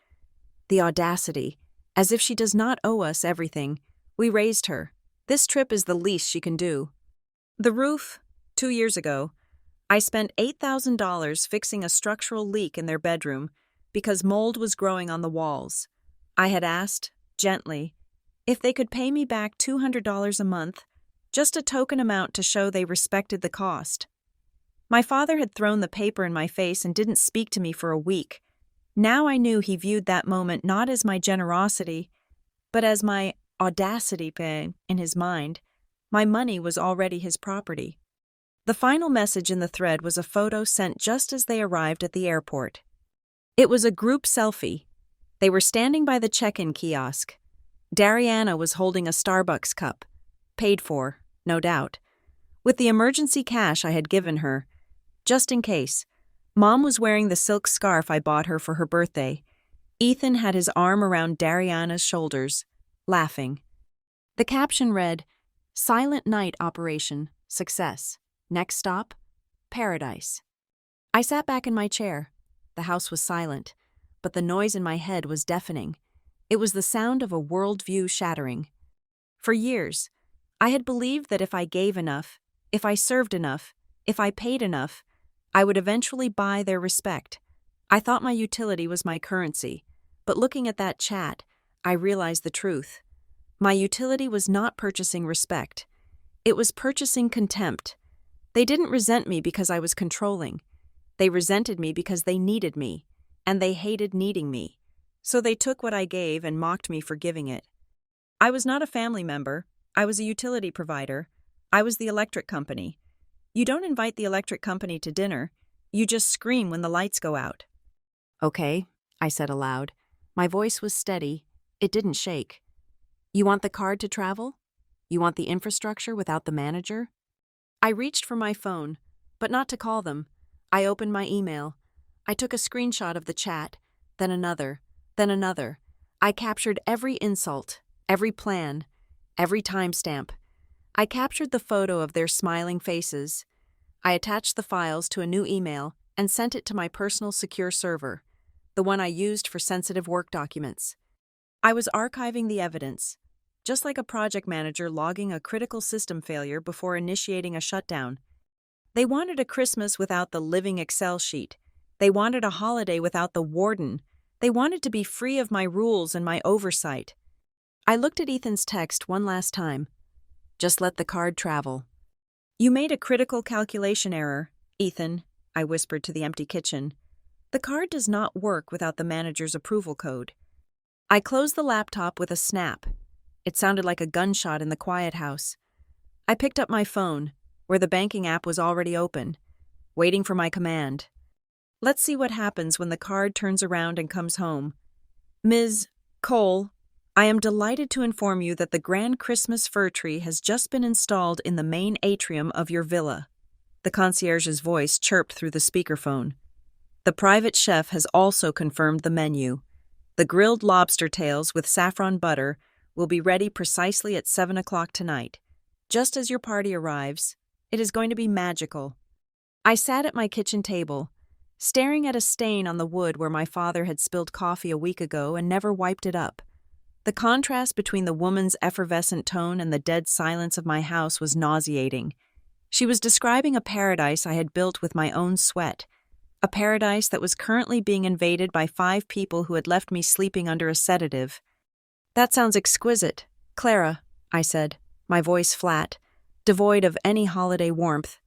The audacity. As if she does not owe us everything. We raised her. This trip is the least she can do. The roof, 2 years ago, I spent $8,000 fixing a structural leak in their bedroom because mold was growing on the walls. I had asked, gently, if they could pay me back $200 a month, just a token amount to show they respected the cost. My father had thrown the paper in my face and didn't speak to me for a week. Now I knew he viewed that moment not as my generosity, but as my audacity pay in his mind. My money was already his property. The final message in the thread was a photo sent just as they arrived at the airport. It was a group selfie. They were standing by the check-in kiosk. Dariana was holding a Starbucks cup, paid for, no doubt, with the emergency cash I had given her, just in case. Mom was wearing the silk scarf I bought her for her birthday. Ethan had his arm around Dariana's shoulders, laughing. The caption read, "Silent Night Operation, Success. Next stop, Paradise." I sat back in my chair. The house was silent, but the noise in my head was deafening. It was the sound of a worldview shattering. For years, I had believed that if I gave enough, if I served enough, if I paid enough, I would eventually buy their respect. I thought my utility was my currency, but looking at that chat, I realized the truth. My utility was not purchasing respect. It was purchasing contempt. They didn't resent me because I was controlling. They resented me because they needed me, and they hated needing me. So they took what I gave and mocked me for giving it. I was not a family member. I was a utility provider. I was the electric company. You don't invite the electric company to dinner. You just scream when the lights go out. Okay, I said aloud. My voice was steady. It didn't shake. You want the card to travel? You want the infrastructure without the manager? I reached for my phone, but not to call them. I opened my email. I took a screenshot of the chat, then another, then another. I captured every insult, every plan, every timestamp. I captured the photo of their smiling faces. I attached the files to a new email and sent it to my personal secure server, the one I used for sensitive work documents. I was archiving the evidence, just like a project manager logging a critical system failure before initiating a shutdown. They wanted a Christmas without the living Excel sheet. They wanted a holiday without the warden. They wanted to be free of my rules and my oversight. I looked at Ethan's text one last time. Just let the card travel. You made a critical calculation error, Ethan, I whispered to the empty kitchen. The card does not work without the manager's approval code. I closed the laptop with a snap. It sounded like a gunshot in the quiet house. I picked up my phone, where the banking app was already open, waiting for my command. Let's see what happens when the card turns around and comes home. Ms. Cole, I am delighted to inform you that the grand Christmas fir tree has just been installed in the main atrium of your villa. The concierge's voice chirped through the speakerphone. The private chef has also confirmed the menu. The grilled lobster tails with saffron butter will be ready precisely at 7 o'clock tonight. Just as your party arrives, it is going to be magical. I sat at my kitchen table, staring at a stain on the wood where my father had spilled coffee a week ago and never wiped it up. The contrast between the woman's effervescent tone and the dead silence of my house was nauseating. She was describing a paradise I had built with my own sweat, a paradise that was currently being invaded by 5 people who had left me sleeping under a sedative. That sounds exquisite, Clara, I said, my voice flat, devoid of any holiday warmth.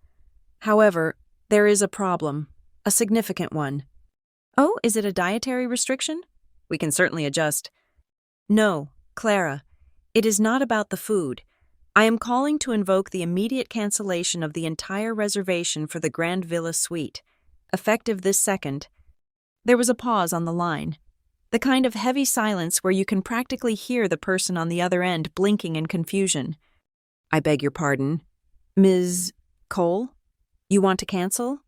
However, there is a problem, a significant one. Oh, is it a dietary restriction? We can certainly adjust. No, Clara, it is not about the food. I am calling to invoke the immediate cancellation of the entire reservation for the Grand Villa Suite, effective this second. There was a pause on the line, the kind of heavy silence where you can practically hear the person on the other end blinking in confusion. I beg your pardon, Ms. Cole? You want to cancel?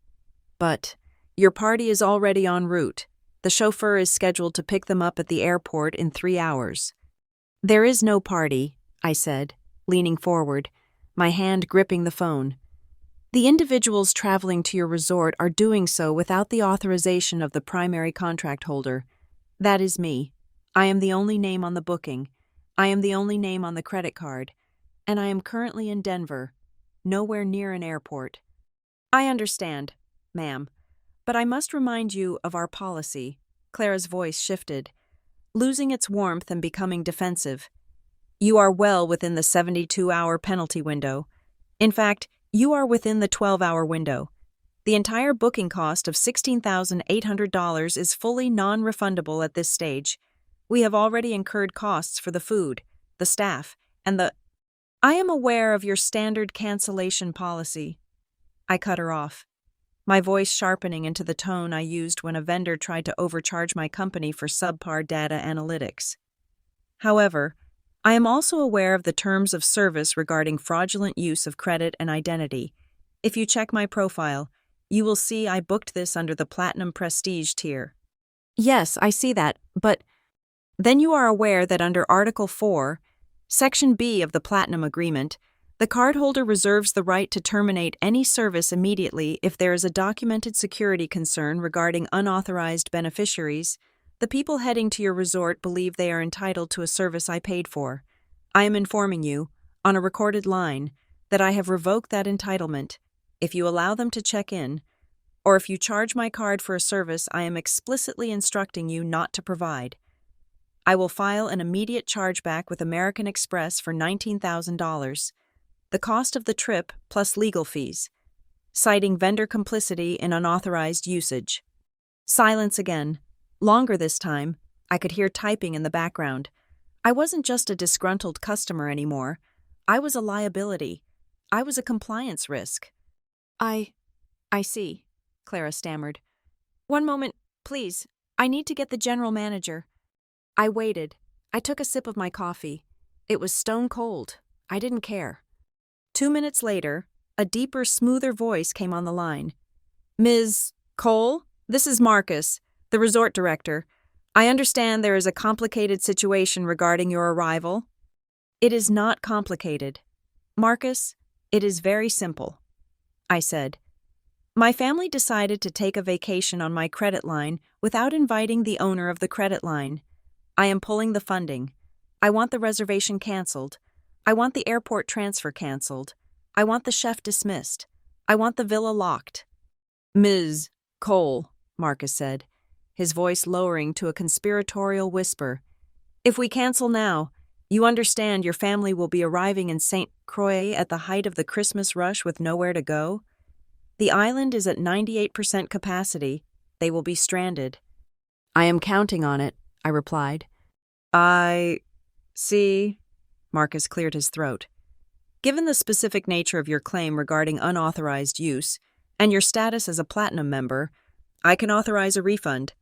But your party is already en route. The chauffeur is scheduled to pick them up at the airport in 3 hours. There is no party, I said, leaning forward, my hand gripping the phone. The individuals traveling to your resort are doing so without the authorization of the primary contract holder. That is me. I am the only name on the booking. I am the only name on the credit card. And I am currently in Denver, nowhere near an airport. I understand, ma'am, but I must remind you of our policy. Clara's voice shifted, losing its warmth and becoming defensive. You are well within the 72-hour penalty window. In fact, you are within the 12-hour window. The entire booking cost of $16,800 is fully non-refundable at this stage. We have already incurred costs for the food, the staff, and the... I am aware of your standard cancellation policy. I cut her off, my voice sharpening into the tone I used when a vendor tried to overcharge my company for subpar data analytics. However, I am also aware of the terms of service regarding fraudulent use of credit and identity. If you check my profile, you will see I booked this under the Platinum Prestige tier. Yes, I see that, but then you are aware that under Article 4, Section B of the Platinum Agreement, the cardholder reserves the right to terminate any service immediately if there is a documented security concern regarding unauthorized beneficiaries. The people heading to your resort believe they are entitled to a service I paid for. I am informing you, on a recorded line, that I have revoked that entitlement. If you allow them to check in, or if you charge my card for a service I am explicitly instructing you not to provide, I will file an immediate chargeback with American Express for $19,000, the cost of the trip plus legal fees, citing vendor complicity in unauthorized usage. Silence again. Longer this time. I could hear typing in the background. I wasn't just a disgruntled customer anymore. I was a liability. I was a compliance risk. I see, Clara stammered. One moment, please. I need to get the general manager. I waited. I took a sip of my coffee. It was stone cold. I didn't care. 2 minutes later, a deeper, smoother voice came on the line. Ms. Cole, this is Marcus, the resort director. I understand there is a complicated situation regarding your arrival. It is not complicated. Marcus, it is very simple, I said. My family decided to take a vacation on my credit line without inviting the owner of the credit line. I am pulling the funding. I want the reservation canceled. I want the airport transfer canceled. I want the chef dismissed. I want the villa locked. Ms. Cole, Marcus said, his voice lowering to a conspiratorial whisper. If we cancel now, you understand your family will be arriving in St. Croix at the height of the Christmas rush with nowhere to go? The island is at 98% capacity. They will be stranded. I am counting on it, I replied. I see. Marcus cleared his throat. Given the specific nature of your claim regarding unauthorized use and your status as a platinum member, I can authorize a refund.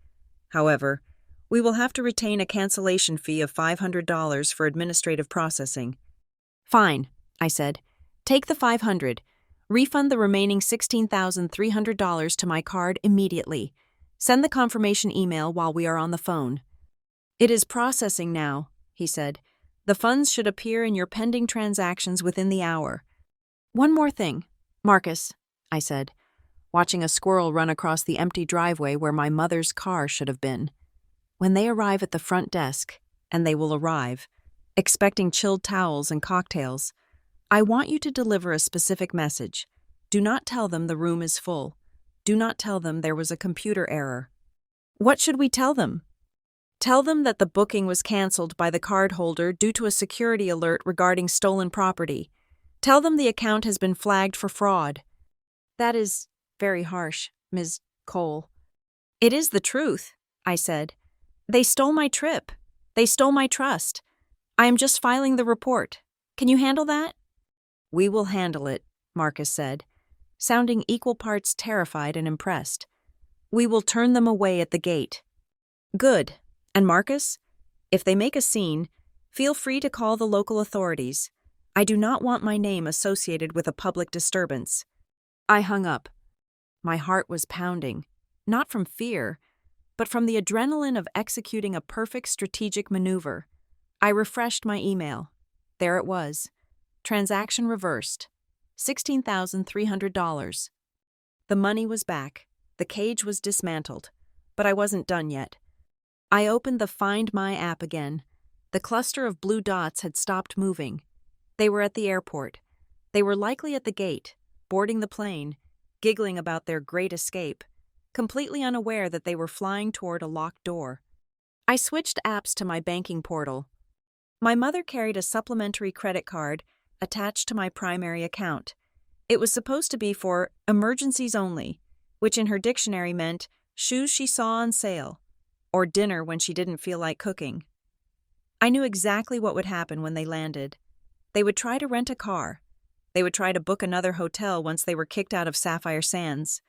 However, we will have to retain a cancellation fee of $500 for administrative processing. Fine, I said. Take the $500. Refund the remaining $16,300 to my card immediately. Send the confirmation email while we are on the phone. It is processing now, he said. The funds should appear in your pending transactions within the hour. One more thing, Marcus, I said, watching a squirrel run across the empty driveway where my mother's car should have been. When they arrive at the front desk, and they will arrive, expecting chilled towels and cocktails, I want you to deliver a specific message. Do not tell them the room is full. Do not tell them there was a computer error. What should we tell them? Tell them that the booking was canceled by the cardholder due to a security alert regarding stolen property. Tell them the account has been flagged for fraud. That is very harsh, Ms. Cole. It is the truth, I said. They stole my trip. They stole my trust. I am just filing the report. Can you handle that? We will handle it, Marcus said, sounding equal parts terrified and impressed. We will turn them away at the gate. Good. And Marcus, if they make a scene, feel free to call the local authorities. I do not want my name associated with a public disturbance. I hung up. My heart was pounding, not from fear, but from the adrenaline of executing a perfect strategic maneuver. I refreshed my email. There it was. Transaction reversed. $16,300. The money was back. The cage was dismantled. But I wasn't done yet. I opened the Find My app again. The cluster of blue dots had stopped moving. They were at the airport. They were likely at the gate, boarding the plane, giggling about their great escape, completely unaware that they were flying toward a locked door. I switched apps to my banking portal. My mother carried a supplementary credit card attached to my primary account. It was supposed to be for emergencies only, which in her dictionary meant shoes she saw on sale, or dinner when she didn't feel like cooking. I knew exactly what would happen when they landed. They would try to rent a car. They would try to book another hotel once they were kicked out of Sapphire Sands.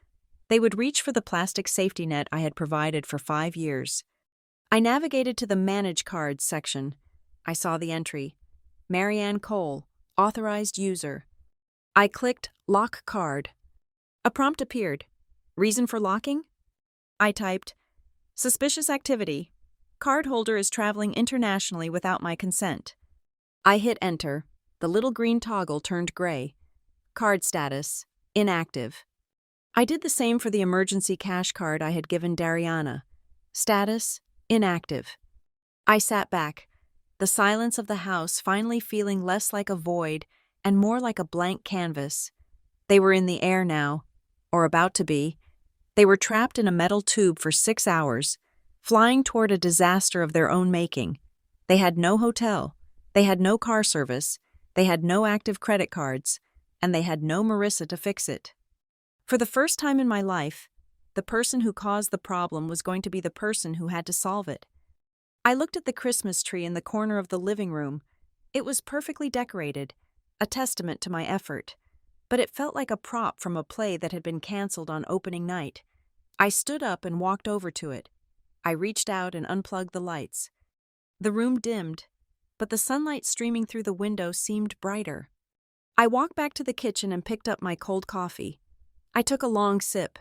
They would reach for the plastic safety net I had provided for 5 years. I navigated to the Manage Cards section. I saw the entry, Marianne Cole, authorized user. I clicked Lock Card. A prompt appeared. Reason for locking? I typed, Suspicious activity. Cardholder is traveling internationally without my consent. I hit Enter. The little green toggle turned gray. Card status, inactive. I did the same for the emergency cash card I had given Dariana. Status, inactive. I sat back, the silence of the house finally feeling less like a void and more like a blank canvas. They were in the air now, or about to be. They were trapped in a metal tube for 6 hours, flying toward a disaster of their own making. They had no hotel. They had no car service. They had no active credit cards. And they had no Marissa to fix it. For the first time in my life, the person who caused the problem was going to be the person who had to solve it. I looked at the Christmas tree in the corner of the living room. It was perfectly decorated, a testament to my effort. But it felt like a prop from a play that had been canceled on opening night. I stood up and walked over to it. I reached out and unplugged the lights. The room dimmed, but the sunlight streaming through the window seemed brighter. I walked back to the kitchen and picked up my cold coffee. I took a long sip.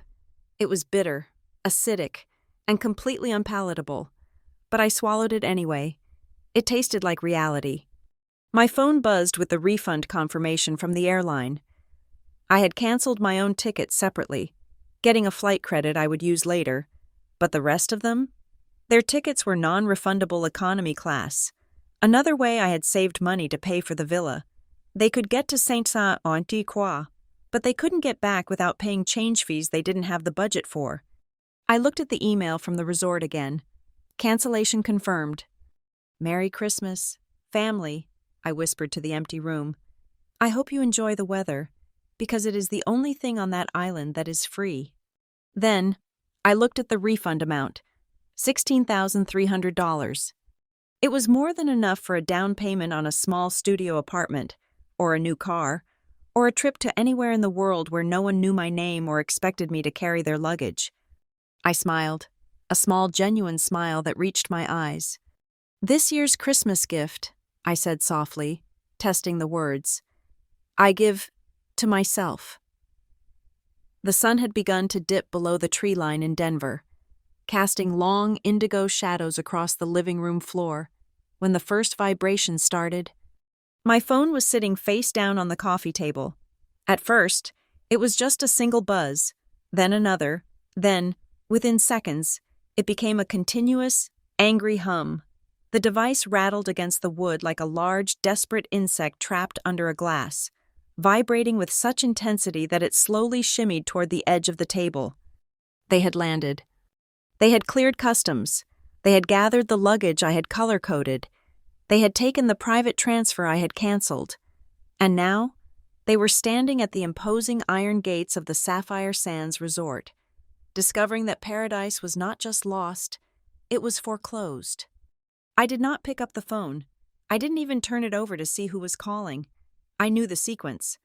It was bitter, acidic, and completely unpalatable, but I swallowed it anyway. It tasted like reality. My phone buzzed with the refund confirmation from the airline. I had canceled my own tickets separately, getting a flight credit I would use later, but the rest of them? Their tickets were non-refundable economy class. Another way I had saved money to pay for the villa. They could get to Saint-Saint-Antoine, but they couldn't get back without paying change fees they didn't have the budget for. I looked at the email from the resort again. Cancellation confirmed. Merry Christmas, family, I whispered to the empty room. I hope you enjoy the weather, because it is the only thing on that island that is free. Then, I looked at the refund amount, $16,300. It was more than enough for a down payment on a small studio apartment, or a new car, or a trip to anywhere in the world where no one knew my name or expected me to carry their luggage. I smiled, a small genuine smile that reached my eyes. This year's Christmas gift, I said softly, testing the words, I give to myself. The sun had begun to dip below the tree line in Denver, casting long indigo shadows across the living room floor. When the first vibration started, my phone was sitting face down on the coffee table. At first, it was just a single buzz, then another, then, within seconds, it became a continuous, angry hum. The device rattled against the wood like a large, desperate insect trapped under a glass, vibrating with such intensity that it slowly shimmied toward the edge of the table. They had landed. They had cleared customs. They had gathered the luggage I had color-coded. They had taken the private transfer I had canceled. And now, they were standing at the imposing iron gates of the Sapphire Sands Resort, discovering that paradise was not just lost, it was foreclosed. I did not pick up the phone. I didn't even turn it over to see who was calling. I knew the sequence.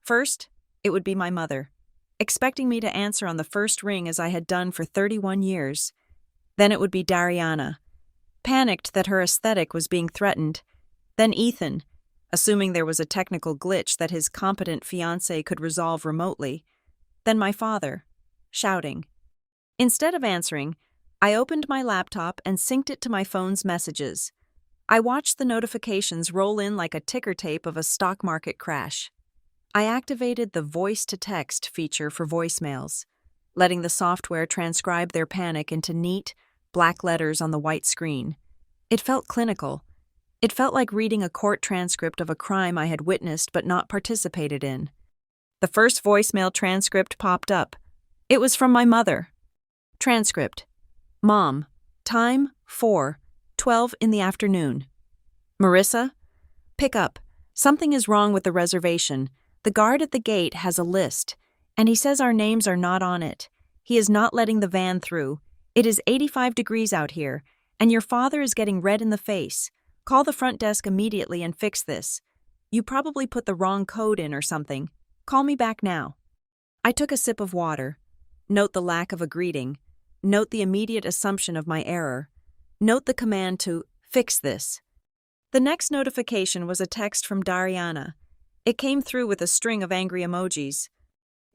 First, it would be my mother, expecting me to answer on the first ring as I had done for 31 years. Then it would be Dariana, panicked that her aesthetic was being threatened. Then Ethan, assuming there was a technical glitch that his competent fiancé could resolve remotely. Then my father, shouting. Instead of answering, I opened my laptop and synced it to my phone's messages. I watched the notifications roll in like a ticker tape of a stock market crash. I activated the voice-to-text feature for voicemails, letting the software transcribe their panic into neat, black letters on the white screen. It felt clinical. It felt like reading a court transcript of a crime I had witnessed but not participated in. The first voicemail transcript popped up. It was from my mother. Transcript. Mom, time 4:12 in the afternoon. Marissa, pick up. Something is wrong with the reservation. The guard at the gate has a list, and he says our names are not on it. He is not letting the van through. It is 85 degrees out here, and your father is getting red in the face. Call the front desk immediately and fix this. You probably put the wrong code in or something. Call me back now. I took a sip of water. Note the lack of a greeting. Note the immediate assumption of my error. Note the command to fix this. The next notification was a text from Dariana. It came through with a string of angry emojis.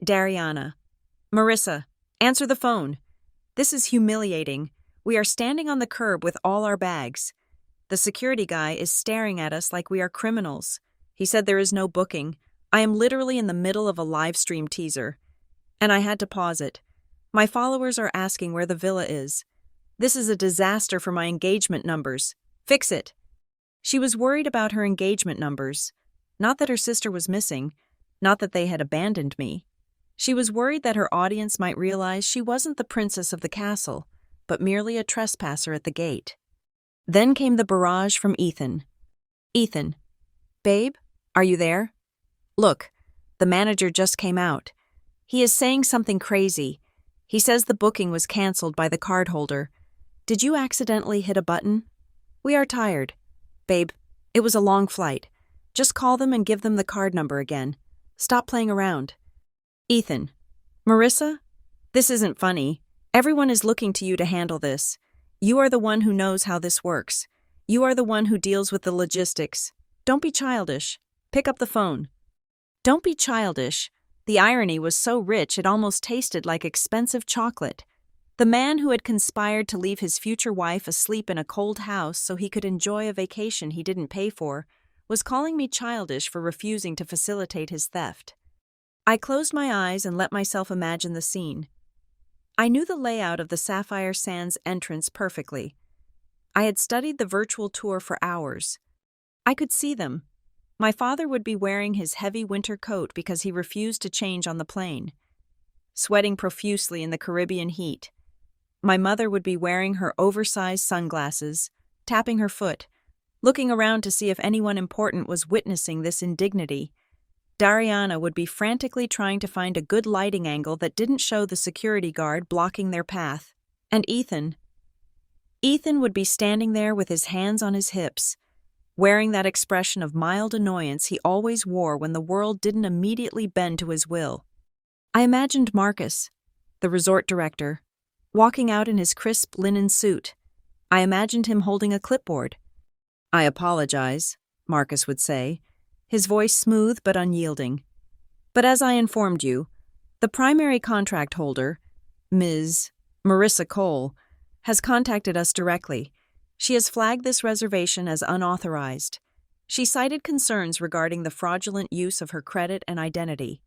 Dariana. Marissa, answer the phone. This is humiliating. We are standing on the curb with all our bags. The security guy is staring at us like we are criminals. He said there is no booking. I am literally in the middle of a live stream teaser. And I had to pause it. My followers are asking where the villa is. This is a disaster for my engagement numbers. Fix it. She was worried about her engagement numbers. Not that her sister was missing. Not that they had abandoned me. She was worried that her audience might realize she wasn't the princess of the castle, but merely a trespasser at the gate. Then came the barrage from Ethan. Ethan. Babe, are you there? Look, the manager just came out. He is saying something crazy. He says the booking was canceled by the cardholder. Did you accidentally hit a button? We are tired. Babe, it was a long flight. Just call them and give them the card number again. Stop playing around. Ethan. Marissa? This isn't funny. Everyone is looking to you to handle this. You are the one who knows how this works. You are the one who deals with the logistics. Don't be childish. Pick up the phone. Don't be childish. The irony was so rich it almost tasted like expensive chocolate. The man who had conspired to leave his future wife asleep in a cold house so he could enjoy a vacation he didn't pay for was calling me childish for refusing to facilitate his theft. I closed my eyes and let myself imagine the scene. I knew the layout of the Sapphire Sands entrance perfectly. I had studied the virtual tour for hours. I could see them. My father would be wearing his heavy winter coat because he refused to change on the plane, sweating profusely in the Caribbean heat. My mother would be wearing her oversized sunglasses, tapping her foot, looking around to see if anyone important was witnessing this indignity. Dariana would be frantically trying to find a good lighting angle that didn't show the security guard blocking their path. And Ethan would be standing there with his hands on his hips, wearing that expression of mild annoyance he always wore when the world didn't immediately bend to his will. I imagined Marcus, the resort director, walking out in his crisp linen suit. I imagined him holding a clipboard. I apologize, Marcus would say, his voice smooth but unyielding. But as I informed you, the primary contract holder, Ms. Marissa Cole, has contacted us directly. She has flagged this reservation as unauthorized. She cited concerns regarding the fraudulent use of her credit and identity.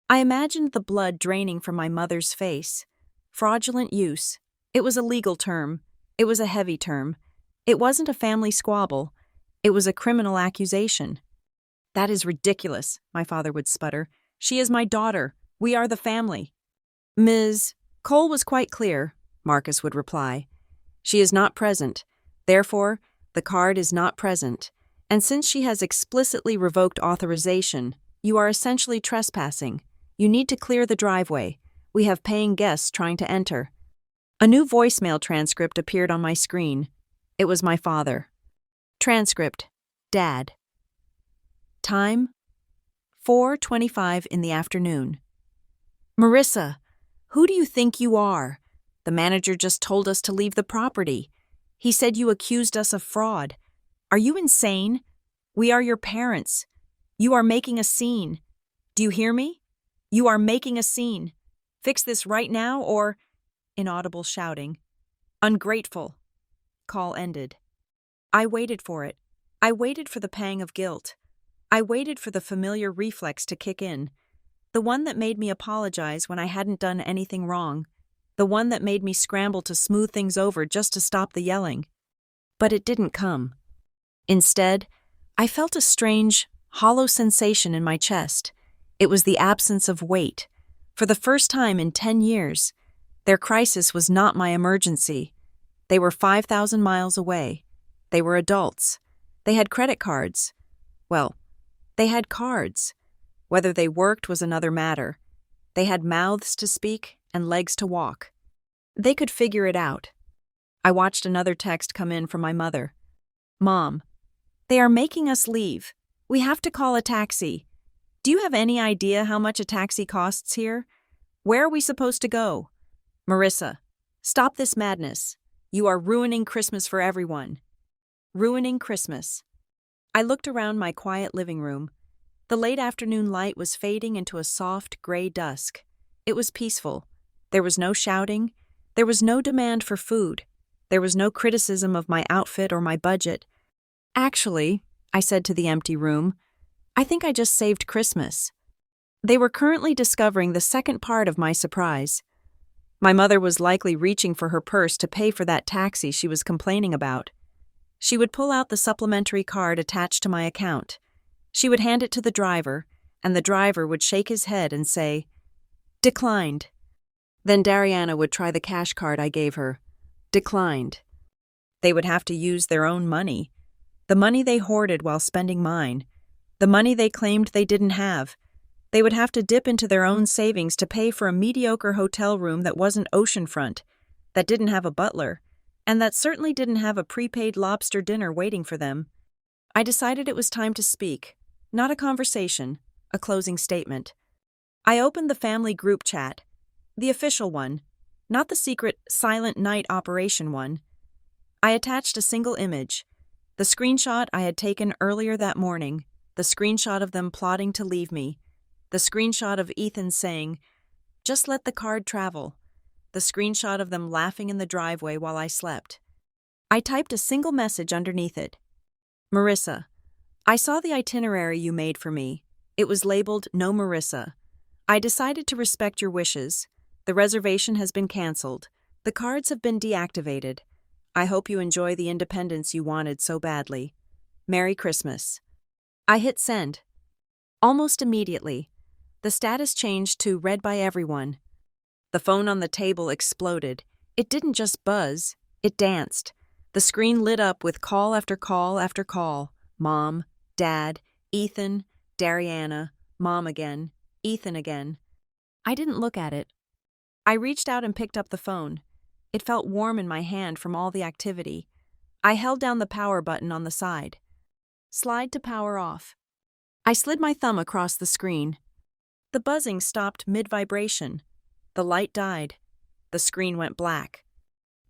I imagined the blood draining from my mother's face. Fraudulent use. It was a legal term. It was a heavy term. It wasn't a family squabble. It was a criminal accusation. That is ridiculous, my father would sputter. She is my daughter. We are the family. Ms. Cole was quite clear, Marcus would reply. She is not present. Therefore, the card is not present. And since she has explicitly revoked authorization, you are essentially trespassing. You need to clear the driveway. We have paying guests trying to enter. A new voicemail transcript appeared on my screen. It was my father. Transcript. Dad. Time 4:25 in the afternoon. Marissa, who do you think you are? The manager just told us to leave the property. He said you accused us of fraud. Are you insane? We are your parents. You are making a scene. Do you hear me? You are making a scene. Fix this right now or... Inaudible shouting. Ungrateful. Call ended. I waited for it. I waited for the pang of guilt. I waited for the familiar reflex to kick in. The one that made me apologize when I hadn't done anything wrong. The one that made me scramble to smooth things over just to stop the yelling. But it didn't come. Instead, I felt a strange, hollow sensation in my chest. It was the absence of weight. For the first time in 10 years, their crisis was not my emergency. They were 5,000 miles away. They were adults. They had credit cards. Well, they had cards. Whether they worked was another matter. They had mouths to speak and legs to walk. They could figure it out. I watched another text come in from my mother. Mom, they are making us leave. We have to call a taxi. Do you have any idea how much a taxi costs here? Where are we supposed to go? Marissa, stop this madness. You are ruining Christmas for everyone. Ruining Christmas. I looked around my quiet living room. The late afternoon light was fading into a soft, gray dusk. It was peaceful. There was no shouting. There was no demand for food. There was no criticism of my outfit or my budget. Actually, I said to the empty room, I think I just saved Christmas. They were currently discovering the second part of my surprise. My mother was likely reaching for her purse to pay for that taxi she was complaining about. She would pull out the supplementary card attached to my account. She would hand it to the driver, and the driver would shake his head and say, "Declined." Then Dariana would try the cash card I gave her. Declined. They would have to use their own money. The money they hoarded while spending mine. The money they claimed they didn't have. They would have to dip into their own savings to pay for a mediocre hotel room that wasn't oceanfront, that didn't have a butler, and that certainly didn't have a prepaid lobster dinner waiting for them. I decided it was time to speak. Not a conversation, a closing statement. I opened the family group chat. The official one, not the secret silent night operation one. I attached a single image. The screenshot I had taken earlier that morning, the screenshot of them plotting to leave me, the screenshot of Ethan saying, "Just let the card travel," the screenshot of them laughing in the driveway while I slept. I typed a single message underneath it. Marissa, I saw the itinerary you made for me. It was labeled No Marissa. I decided to respect your wishes. The reservation has been canceled. The cards have been deactivated. I hope you enjoy the independence you wanted so badly. Merry Christmas. I hit send. Almost immediately, the status changed to read by everyone. The phone on the table exploded. It didn't just buzz, it danced. The screen lit up with call after call after call. Mom, Dad, Ethan, Dariana, Mom again, Ethan again. I didn't look at it. I reached out and picked up the phone. It felt warm in my hand from all the activity. I held down the power button on the side. Slide to power off. I slid my thumb across the screen. The buzzing stopped mid-vibration. The light died. The screen went black.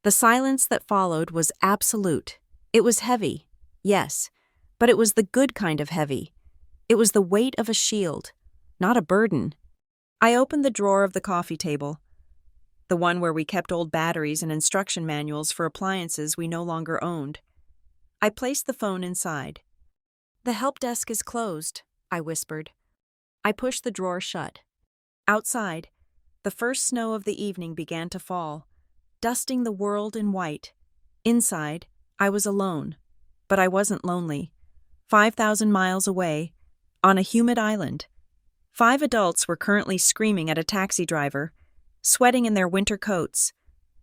The silence that followed was absolute. It was heavy, yes, but it was the good kind of heavy. It was the weight of a shield, not a burden. I opened the drawer of the coffee table, the one where we kept old batteries and instruction manuals for appliances we no longer owned. I placed the phone inside. "The help desk is closed," I whispered. I pushed the drawer shut. Outside, the first snow of the evening began to fall, dusting the world in white. Inside, I was alone, but I wasn't lonely. 5,000 miles away, on a humid island. 5 adults were currently screaming at a taxi driver, sweating in their winter coats,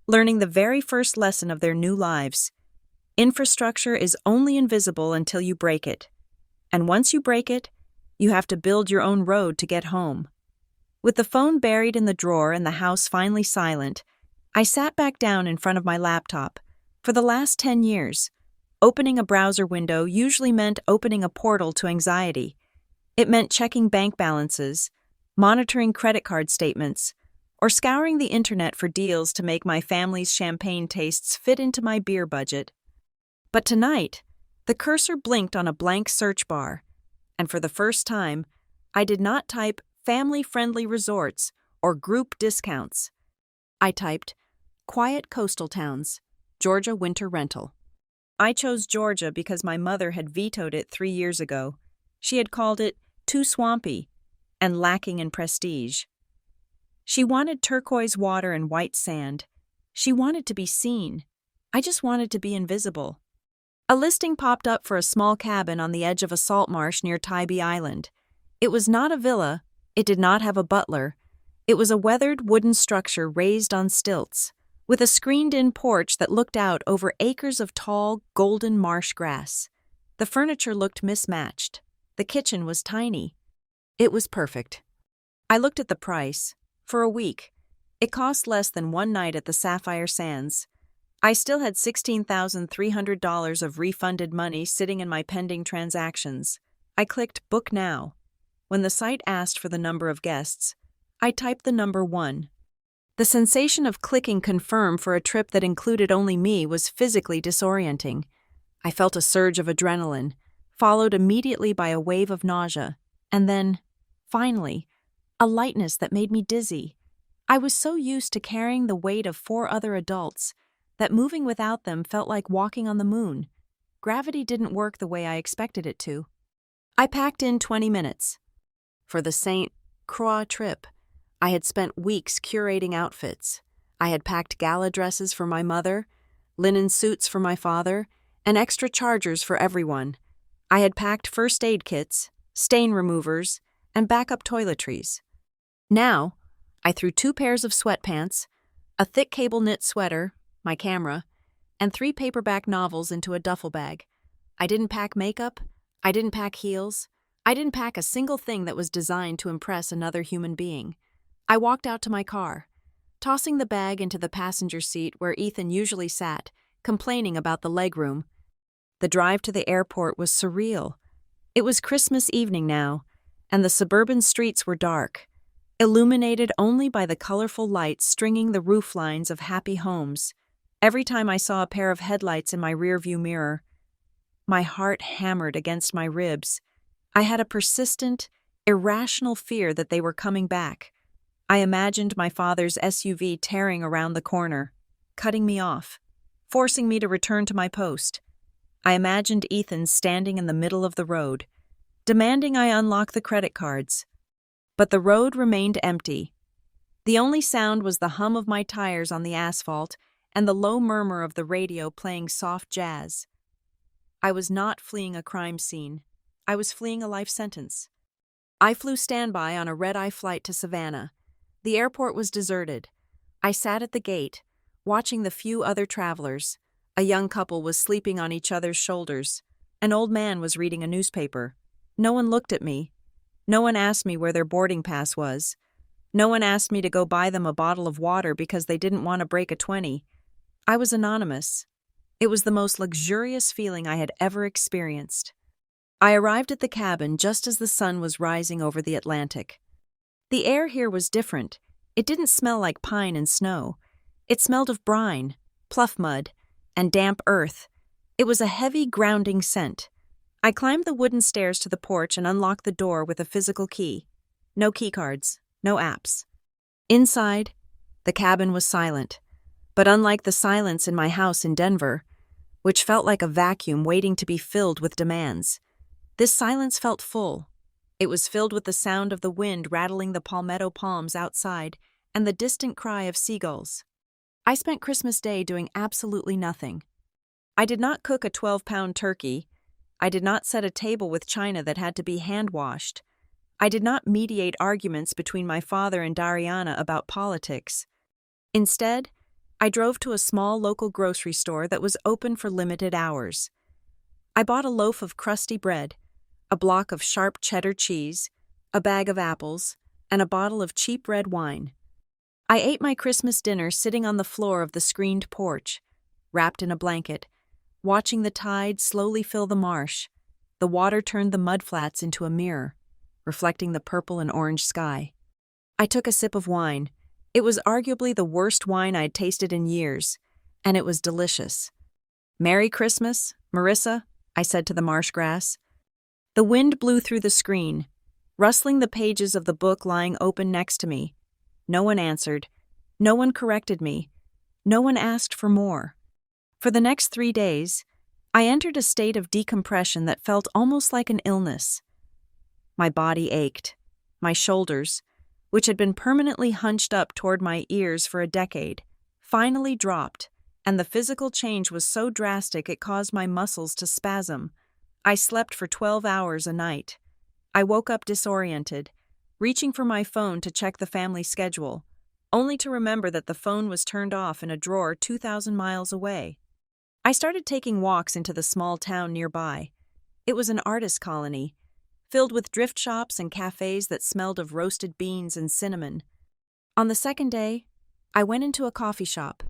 learning the very first lesson of their new lives. Infrastructure is only invisible until you break it. And once you break it, you have to build your own road to get home. With the phone buried in the drawer and the house finally silent, I sat back down in front of my laptop. For the last 10 years, opening a browser window usually meant opening a portal to anxiety. It meant checking bank balances, monitoring credit card statements, or scouring the internet for deals to make my family's champagne tastes fit into my beer budget. But tonight, the cursor blinked on a blank search bar, and for the first time, I did not type family-friendly resorts or group discounts. I typed quiet coastal towns, Georgia winter rental. I chose Georgia because my mother had vetoed it 3 years ago. She had called it too swampy and lacking in prestige. She wanted turquoise water and white sand. She wanted to be seen. I just wanted to be invisible. A listing popped up for a small cabin on the edge of a salt marsh near Tybee Island. It was not a villa. It did not have a butler. It was a weathered wooden structure raised on stilts, with a screened-in porch that looked out over acres of tall, golden marsh grass. The furniture looked mismatched. The kitchen was tiny. It was perfect. I looked at the price. For a week. It cost less than one night at the Sapphire Sands. I still had $16,300 of refunded money sitting in my pending transactions. I clicked Book Now. When the site asked for the number of guests, I typed the number 1. The sensation of clicking confirm for a trip that included only me was physically disorienting. I felt a surge of adrenaline, followed immediately by a wave of nausea, and then, finally, a lightness that made me dizzy. I was so used to carrying the weight of 4 other adults that moving without them felt like walking on the moon. Gravity didn't work the way I expected it to. I packed in 20 minutes. For the St. Croix trip, I had spent weeks curating outfits. I had packed gala dresses for my mother, linen suits for my father, and extra chargers for everyone. I had packed first aid kits, stain removers, and backup toiletries. Now, I threw 2 pairs of sweatpants, a thick cable knit sweater, my camera, and 3 paperback novels into a duffel bag. I didn't pack makeup. I didn't pack heels. I didn't pack a single thing that was designed to impress another human being. I walked out to my car, tossing the bag into the passenger seat where Ethan usually sat, complaining about the legroom. The drive to the airport was surreal. It was Christmas evening now, and the suburban streets were dark, illuminated only by the colorful lights stringing the roof lines of happy homes. Every time I saw a pair of headlights in my rearview mirror, my heart hammered against my ribs. I had a persistent, irrational fear that they were coming back. I imagined my father's SUV tearing around the corner, cutting me off, forcing me to return to my post. I imagined Ethan standing in the middle of the road, demanding I unlock the credit cards. But the road remained empty. The only sound was the hum of my tires on the asphalt and the low murmur of the radio playing soft jazz. I was not fleeing a crime scene. I was fleeing a life sentence. I flew standby on a red-eye flight to Savannah. The airport was deserted. I sat at the gate, watching the few other travelers. A young couple was sleeping on each other's shoulders. An old man was reading a newspaper. No one looked at me. No one asked me where their boarding pass was. No one asked me to go buy them a bottle of water because they didn't want to break a 20. I was anonymous. It was the most luxurious feeling I had ever experienced. I arrived at the cabin just as the sun was rising over the Atlantic. The air here was different. It didn't smell like pine and snow. It smelled of brine, pluff mud, and damp earth. It was a heavy, grounding scent. I climbed the wooden stairs to the porch and unlocked the door with a physical key. No keycards, no apps. Inside, the cabin was silent, but unlike the silence in my house in Denver, which felt like a vacuum waiting to be filled with demands, this silence felt full. It was filled with the sound of the wind rattling the palmetto palms outside and the distant cry of seagulls. I spent Christmas Day doing absolutely nothing. I did not cook a 12-pound turkey. I did not set a table with china that had to be hand-washed. I did not mediate arguments between my father and Dariana about politics. Instead, I drove to a small local grocery store that was open for limited hours. I bought a loaf of crusty bread, a block of sharp cheddar cheese, a bag of apples, and a bottle of cheap red wine. I ate my Christmas dinner sitting on the floor of the screened porch, wrapped in a blanket, watching the tide slowly fill the marsh. The water turned the mudflats into a mirror, reflecting the purple and orange sky. I took a sip of wine. It was arguably the worst wine I'd tasted in years, and it was delicious. "Merry Christmas, Marissa," I said to the marsh grass. The wind blew through the screen, rustling the pages of the book lying open next to me. No one answered. No one corrected me. No one asked for more. For the next 3 days, I entered a state of decompression that felt almost like an illness. My body ached. My shoulders, which had been permanently hunched up toward my ears for a decade, finally dropped, and the physical change was so drastic it caused my muscles to spasm. I slept for 12 hours a night. I woke up disoriented, reaching for my phone to check the family schedule, only to remember that the phone was turned off in a drawer 2,000 miles away. I started taking walks into the small town nearby. It was an artist colony, filled with drift shops and cafes that smelled of roasted beans and cinnamon. On the second day, I went into a coffee shop.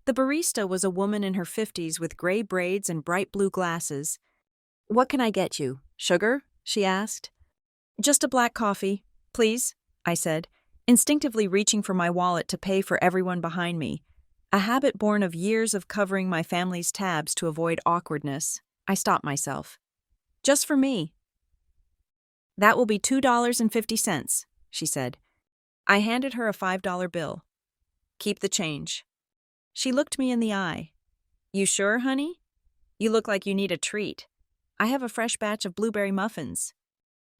The barista was a woman in her 50s with gray braids and bright blue glasses. "What can I get you? Sugar?" she asked. "Just a black coffee, please," I said, instinctively reaching for my wallet to pay for everyone behind me. A habit born of years of covering my family's tabs to avoid awkwardness. I stopped myself. "Just for me." "That will be $2.50, she said. I handed her a $5 bill. "Keep the change." She looked me in the eye. "You sure, honey? You look like you need a treat. I have a fresh batch of blueberry muffins."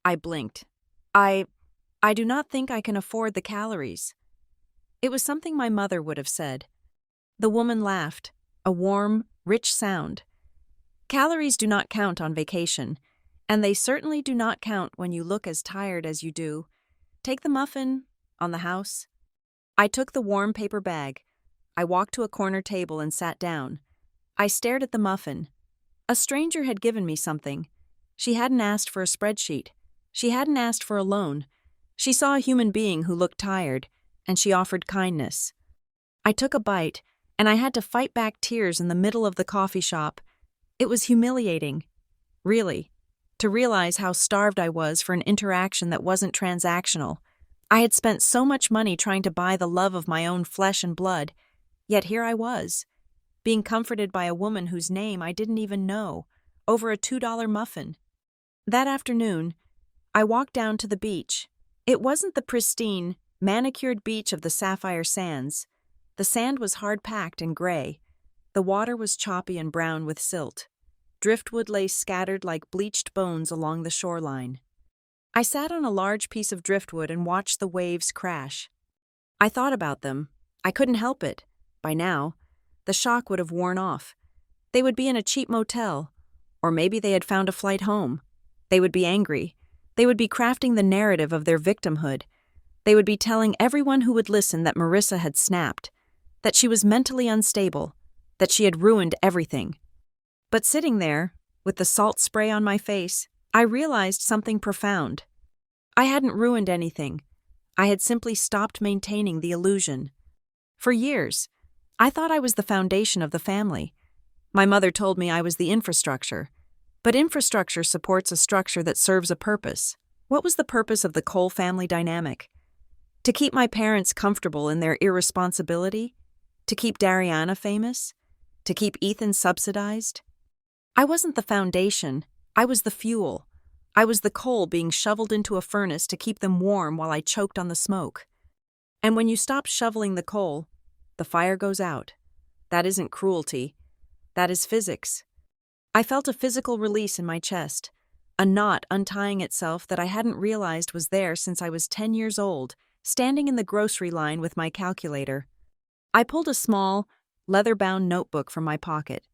I blinked. I do not think I can afford the calories." It was something my mother would have said. The woman laughed, a warm, rich sound. "Calories do not count on vacation, and they certainly do not count when you look as tired as you do. Take the muffin, on the house." I took the warm paper bag. I walked to a corner table and sat down. I stared at the muffin. A stranger had given me something. She hadn't asked for a spreadsheet. She hadn't asked for a loan. She saw a human being who looked tired, and she offered kindness. I took a bite, and I had to fight back tears in the middle of the coffee shop. It was humiliating, really, to realize how starved I was for an interaction that wasn't transactional. I had spent so much money trying to buy the love of my own flesh and blood, yet here I was, being comforted by a woman whose name I didn't even know, over a $2 muffin. That afternoon, I walked down to the beach. It wasn't the pristine, manicured beach of the Sapphire Sands. The sand was hard-packed and gray. The water was choppy and brown with silt. Driftwood lay scattered like bleached bones along the shoreline. I sat on a large piece of driftwood and watched the waves crash. I thought about them. I couldn't help it. By now, the shock would have worn off. They would be in a cheap motel, or maybe they had found a flight home. They would be angry. They would be crafting the narrative of their victimhood. They would be telling everyone who would listen that Marissa had snapped, that she was mentally unstable, that she had ruined everything. But sitting there, with the salt spray on my face, I realized something profound. I hadn't ruined anything. I had simply stopped maintaining the illusion. For years, I thought I was the foundation of the family. My mother told me I was the infrastructure. But infrastructure supports a structure that serves a purpose. What was the purpose of the Cole family dynamic? To keep my parents comfortable in their irresponsibility? To keep Dariana famous? To keep Ethan subsidized? I wasn't the foundation. I was the fuel. I was the coal being shoveled into a furnace to keep them warm while I choked on the smoke. And when you stop shoveling the coal, the fire goes out. That isn't cruelty. That is physics. I felt a physical release in my chest, a knot untying itself that I hadn't realized was there since I was 10 years old, standing in the grocery line with my calculator. I pulled a small, leather-bound notebook from my pocket.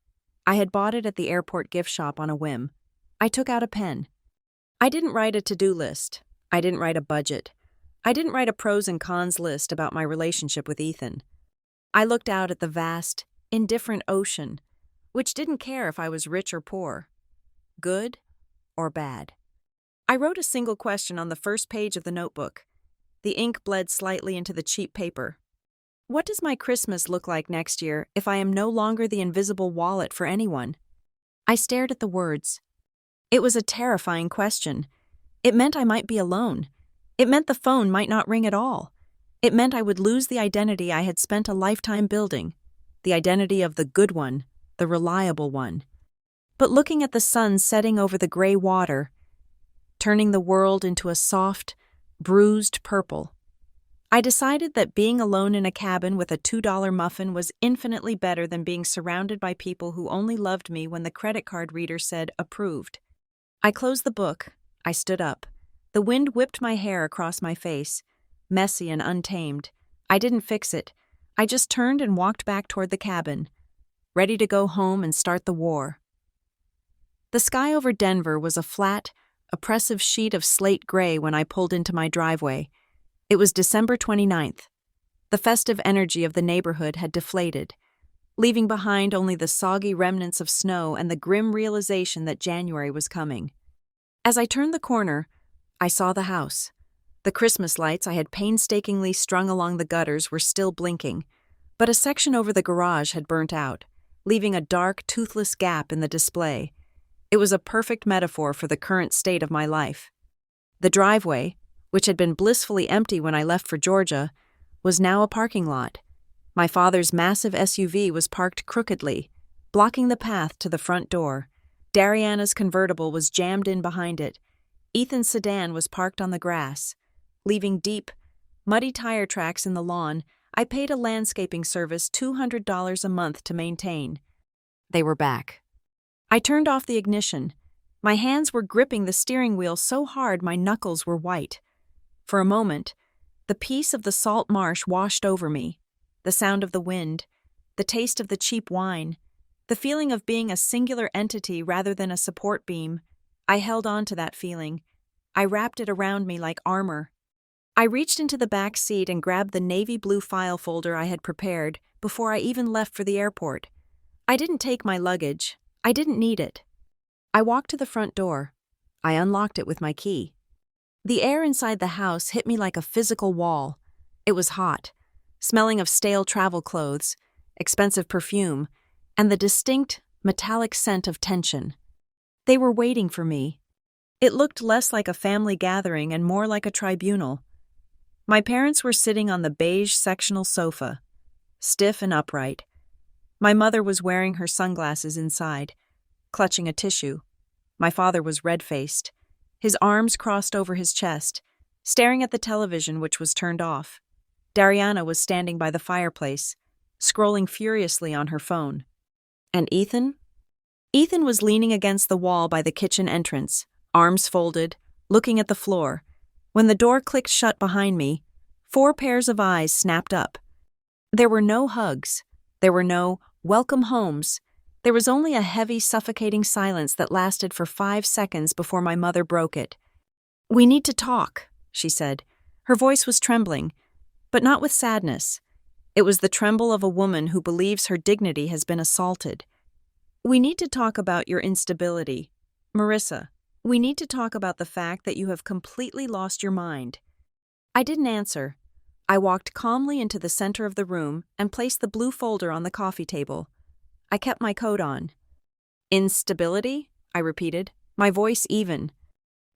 I had bought it at the airport gift shop on a whim. I took out a pen. I didn't write a to-do list. I didn't write a budget. I didn't write a pros and cons list about my relationship with Ethan. I looked out at the vast, indifferent ocean, which didn't care if I was rich or poor, good or bad. I wrote a single question on the first page of the notebook. The ink bled slightly into the cheap paper. What does my Christmas look like next year if I am no longer the invisible wallet for anyone? I stared at the words. It was a terrifying question. It meant I might be alone. It meant the phone might not ring at all. It meant I would lose the identity I had spent a lifetime building, the identity of the good one, the reliable one. But looking at the sun setting over the gray water, turning the world into a soft, bruised purple, I decided that being alone in a cabin with a $2 muffin was infinitely better than being surrounded by people who only loved me when the credit card reader said approved. I closed the book. I stood up. The wind whipped my hair across my face, messy and untamed. I didn't fix it. I just turned and walked back toward the cabin, ready to go home and start the war. The sky over Denver was a flat, oppressive sheet of slate gray when I pulled into my driveway. It was December 29th. The festive energy of the neighborhood had deflated, leaving behind only the soggy remnants of snow and the grim realization that January was coming. As I turned the corner, I saw the house. The Christmas lights I had painstakingly strung along the gutters were still blinking, but a section over the garage had burnt out, leaving a dark, toothless gap in the display. It was a perfect metaphor for the current state of my life. The driveway, which had been blissfully empty when I left for Georgia, was now a parking lot. My father's massive SUV was parked crookedly, blocking the path to the front door. Dariana's convertible was jammed in behind it. Ethan's sedan was parked on the grass. Leaving deep, muddy tire tracks in the lawn, I paid a landscaping service $200 a month to maintain. They were back. I turned off the ignition. My hands were gripping the steering wheel so hard my knuckles were white. For a moment, the peace of the salt marsh washed over me. The sound of the wind, the taste of the cheap wine, the feeling of being a singular entity rather than a support beam. I held on to that feeling. I wrapped it around me like armor. I reached into the back seat and grabbed the navy blue file folder I had prepared before I even left for the airport. I didn't take my luggage. I didn't need it. I walked to the front door. I unlocked it with my key. The air inside the house hit me like a physical wall. It was hot, smelling of stale travel clothes, expensive perfume, and the distinct, metallic scent of tension. They were waiting for me. It looked less like a family gathering and more like a tribunal. My parents were sitting on the beige sectional sofa, stiff and upright. My mother was wearing her sunglasses inside, clutching a tissue. My father was red-faced, his arms crossed over his chest, staring at the television which was turned off. Dariana was standing by the fireplace, scrolling furiously on her phone. And Ethan? Ethan was leaning against the wall by the kitchen entrance, arms folded, looking at the floor. When the door clicked shut behind me, 4 pairs of eyes snapped up. There were no hugs. There were no welcome homes. There was only a heavy, suffocating silence that lasted for 5 seconds before my mother broke it. "We need to talk," she said. Her voice was trembling, but not with sadness. It was the tremble of a woman who believes her dignity has been assaulted. "We need to talk about your instability. Marissa, we need to talk about the fact that you have completely lost your mind." I didn't answer. I walked calmly into the center of the room and placed the blue folder on the coffee table. I kept my coat on. "Instability?" I repeated, my voice even.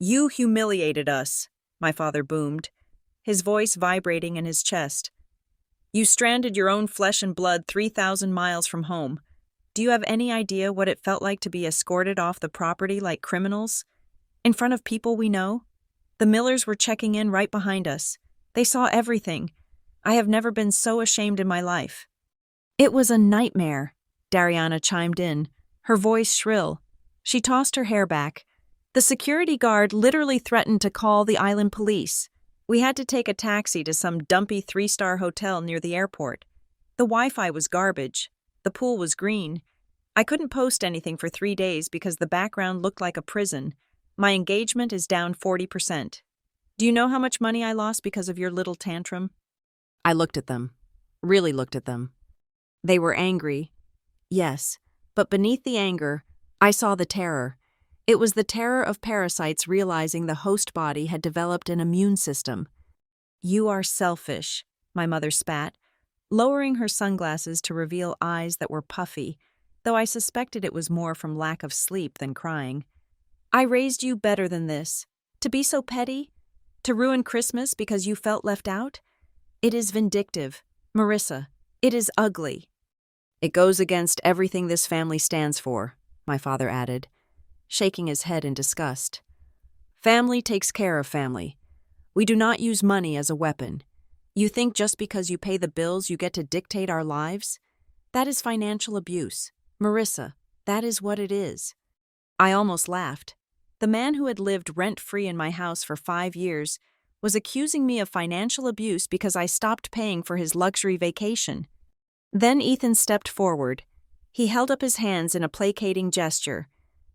"You humiliated us," my father boomed, his voice vibrating in his chest. "You stranded your own flesh and blood 3,000 miles from home. Do you have any idea what it felt like to be escorted off the property like criminals? In front of people we know? The Millers were checking in right behind us. They saw everything. I have never been so ashamed in my life." "It was a nightmare," Dariana chimed in, her voice shrill. She tossed her hair back. "The security guard literally threatened to call the island police. We had to take a taxi to some dumpy 3-star hotel near the airport. The Wi-Fi was garbage. The pool was green. I couldn't post anything for 3 days because the background looked like a prison. My engagement is down 40%. Do you know how much money I lost because of your little tantrum?" I looked at them, really looked at them. They were angry. Yes, but beneath the anger, I saw the terror. It was the terror of parasites realizing the host body had developed an immune system. "You are selfish," my mother spat, lowering her sunglasses to reveal eyes that were puffy, though I suspected it was more from lack of sleep than crying. "I raised you better than this. To be so petty? To ruin Christmas because you felt left out? It is vindictive. Marissa, it is ugly." "It goes against everything this family stands for," my father added, shaking his head in disgust. "Family takes care of family. We do not use money as a weapon. You think just because you pay the bills you get to dictate our lives? That is financial abuse. Marissa, that is what it is. I almost laughed. The man who had lived rent-free in my house for 5 years was accusing me of financial abuse because I stopped paying for his luxury vacation. Then Ethan stepped forward. He held up his hands in a placating gesture,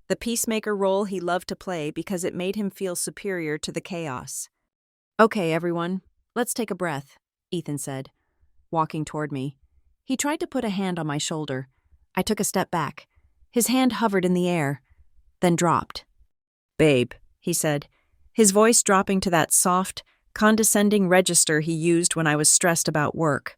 the peacemaker role he loved to play because it made him feel superior to the chaos. "Okay, everyone, let's take a breath," Ethan said, walking toward me. He tried to put a hand on my shoulder. I took a step back. His hand hovered in the air, then dropped. "Babe," he said, his voice dropping to that soft, condescending register he used when I was stressed about work.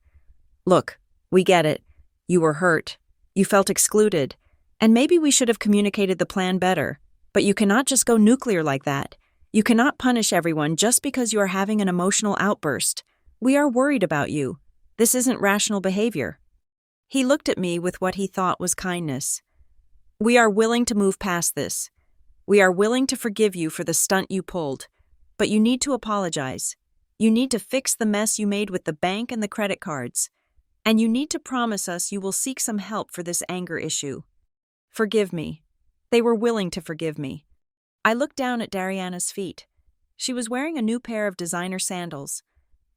"Look, we get it. You were hurt. You felt excluded. And maybe we should have communicated the plan better. But you cannot just go nuclear like that. You cannot punish everyone just because you are having an emotional outburst. We are worried about you. This isn't rational behavior." He looked at me with what he thought was kindness. "We are willing to move past this. We are willing to forgive you for the stunt you pulled. But you need to apologize. You need to fix the mess you made with the bank and the credit cards. And you need to promise us you will seek some help for this anger issue. Forgive me." They were willing to forgive me. I looked down at Dariana's feet. She was wearing a new pair of designer sandals,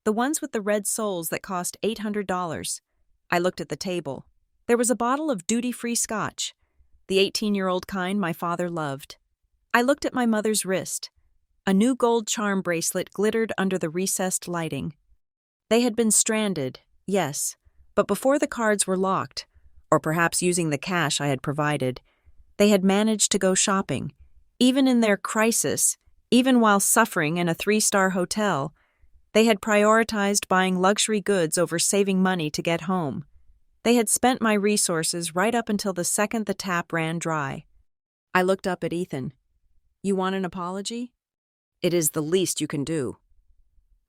the ones with the red soles that cost $800. I looked at the table. There was a bottle of duty-free scotch, the 18-year-old kind my father loved. I looked at my mother's wrist. A new gold charm bracelet glittered under the recessed lighting. They had been stranded, yes, but before the cards were locked, or perhaps using the cash I had provided, they had managed to go shopping. Even in their crisis, even while suffering in a 3-star hotel, they had prioritized buying luxury goods over saving money to get home. They had spent my resources right up until the second the tap ran dry. I looked up at Ethan. "You want an apology?" "It is the least you can do."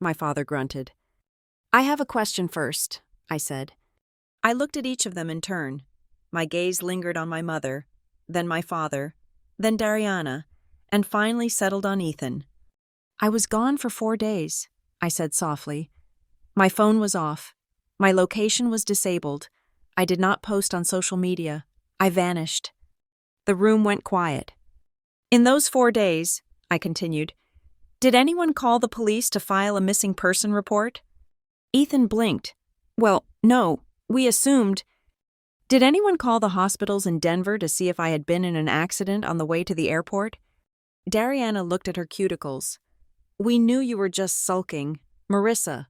My father grunted. "I have a question first," I said. I looked at each of them in turn. My gaze lingered on my mother, then my father, then Dariana, and finally settled on Ethan. "I was gone for 4 days," I said softly. "My phone was off. My location was disabled. I did not post on social media. I vanished." The room went quiet. "In those 4 days," I continued, "did anyone call the police to file a missing person report?" Ethan blinked. "Well, no, we assumed." "Did anyone call the hospitals in Denver to see if I had been in an accident on the way to the airport?" Dariana looked at her cuticles. "We knew you were just sulking. Marissa."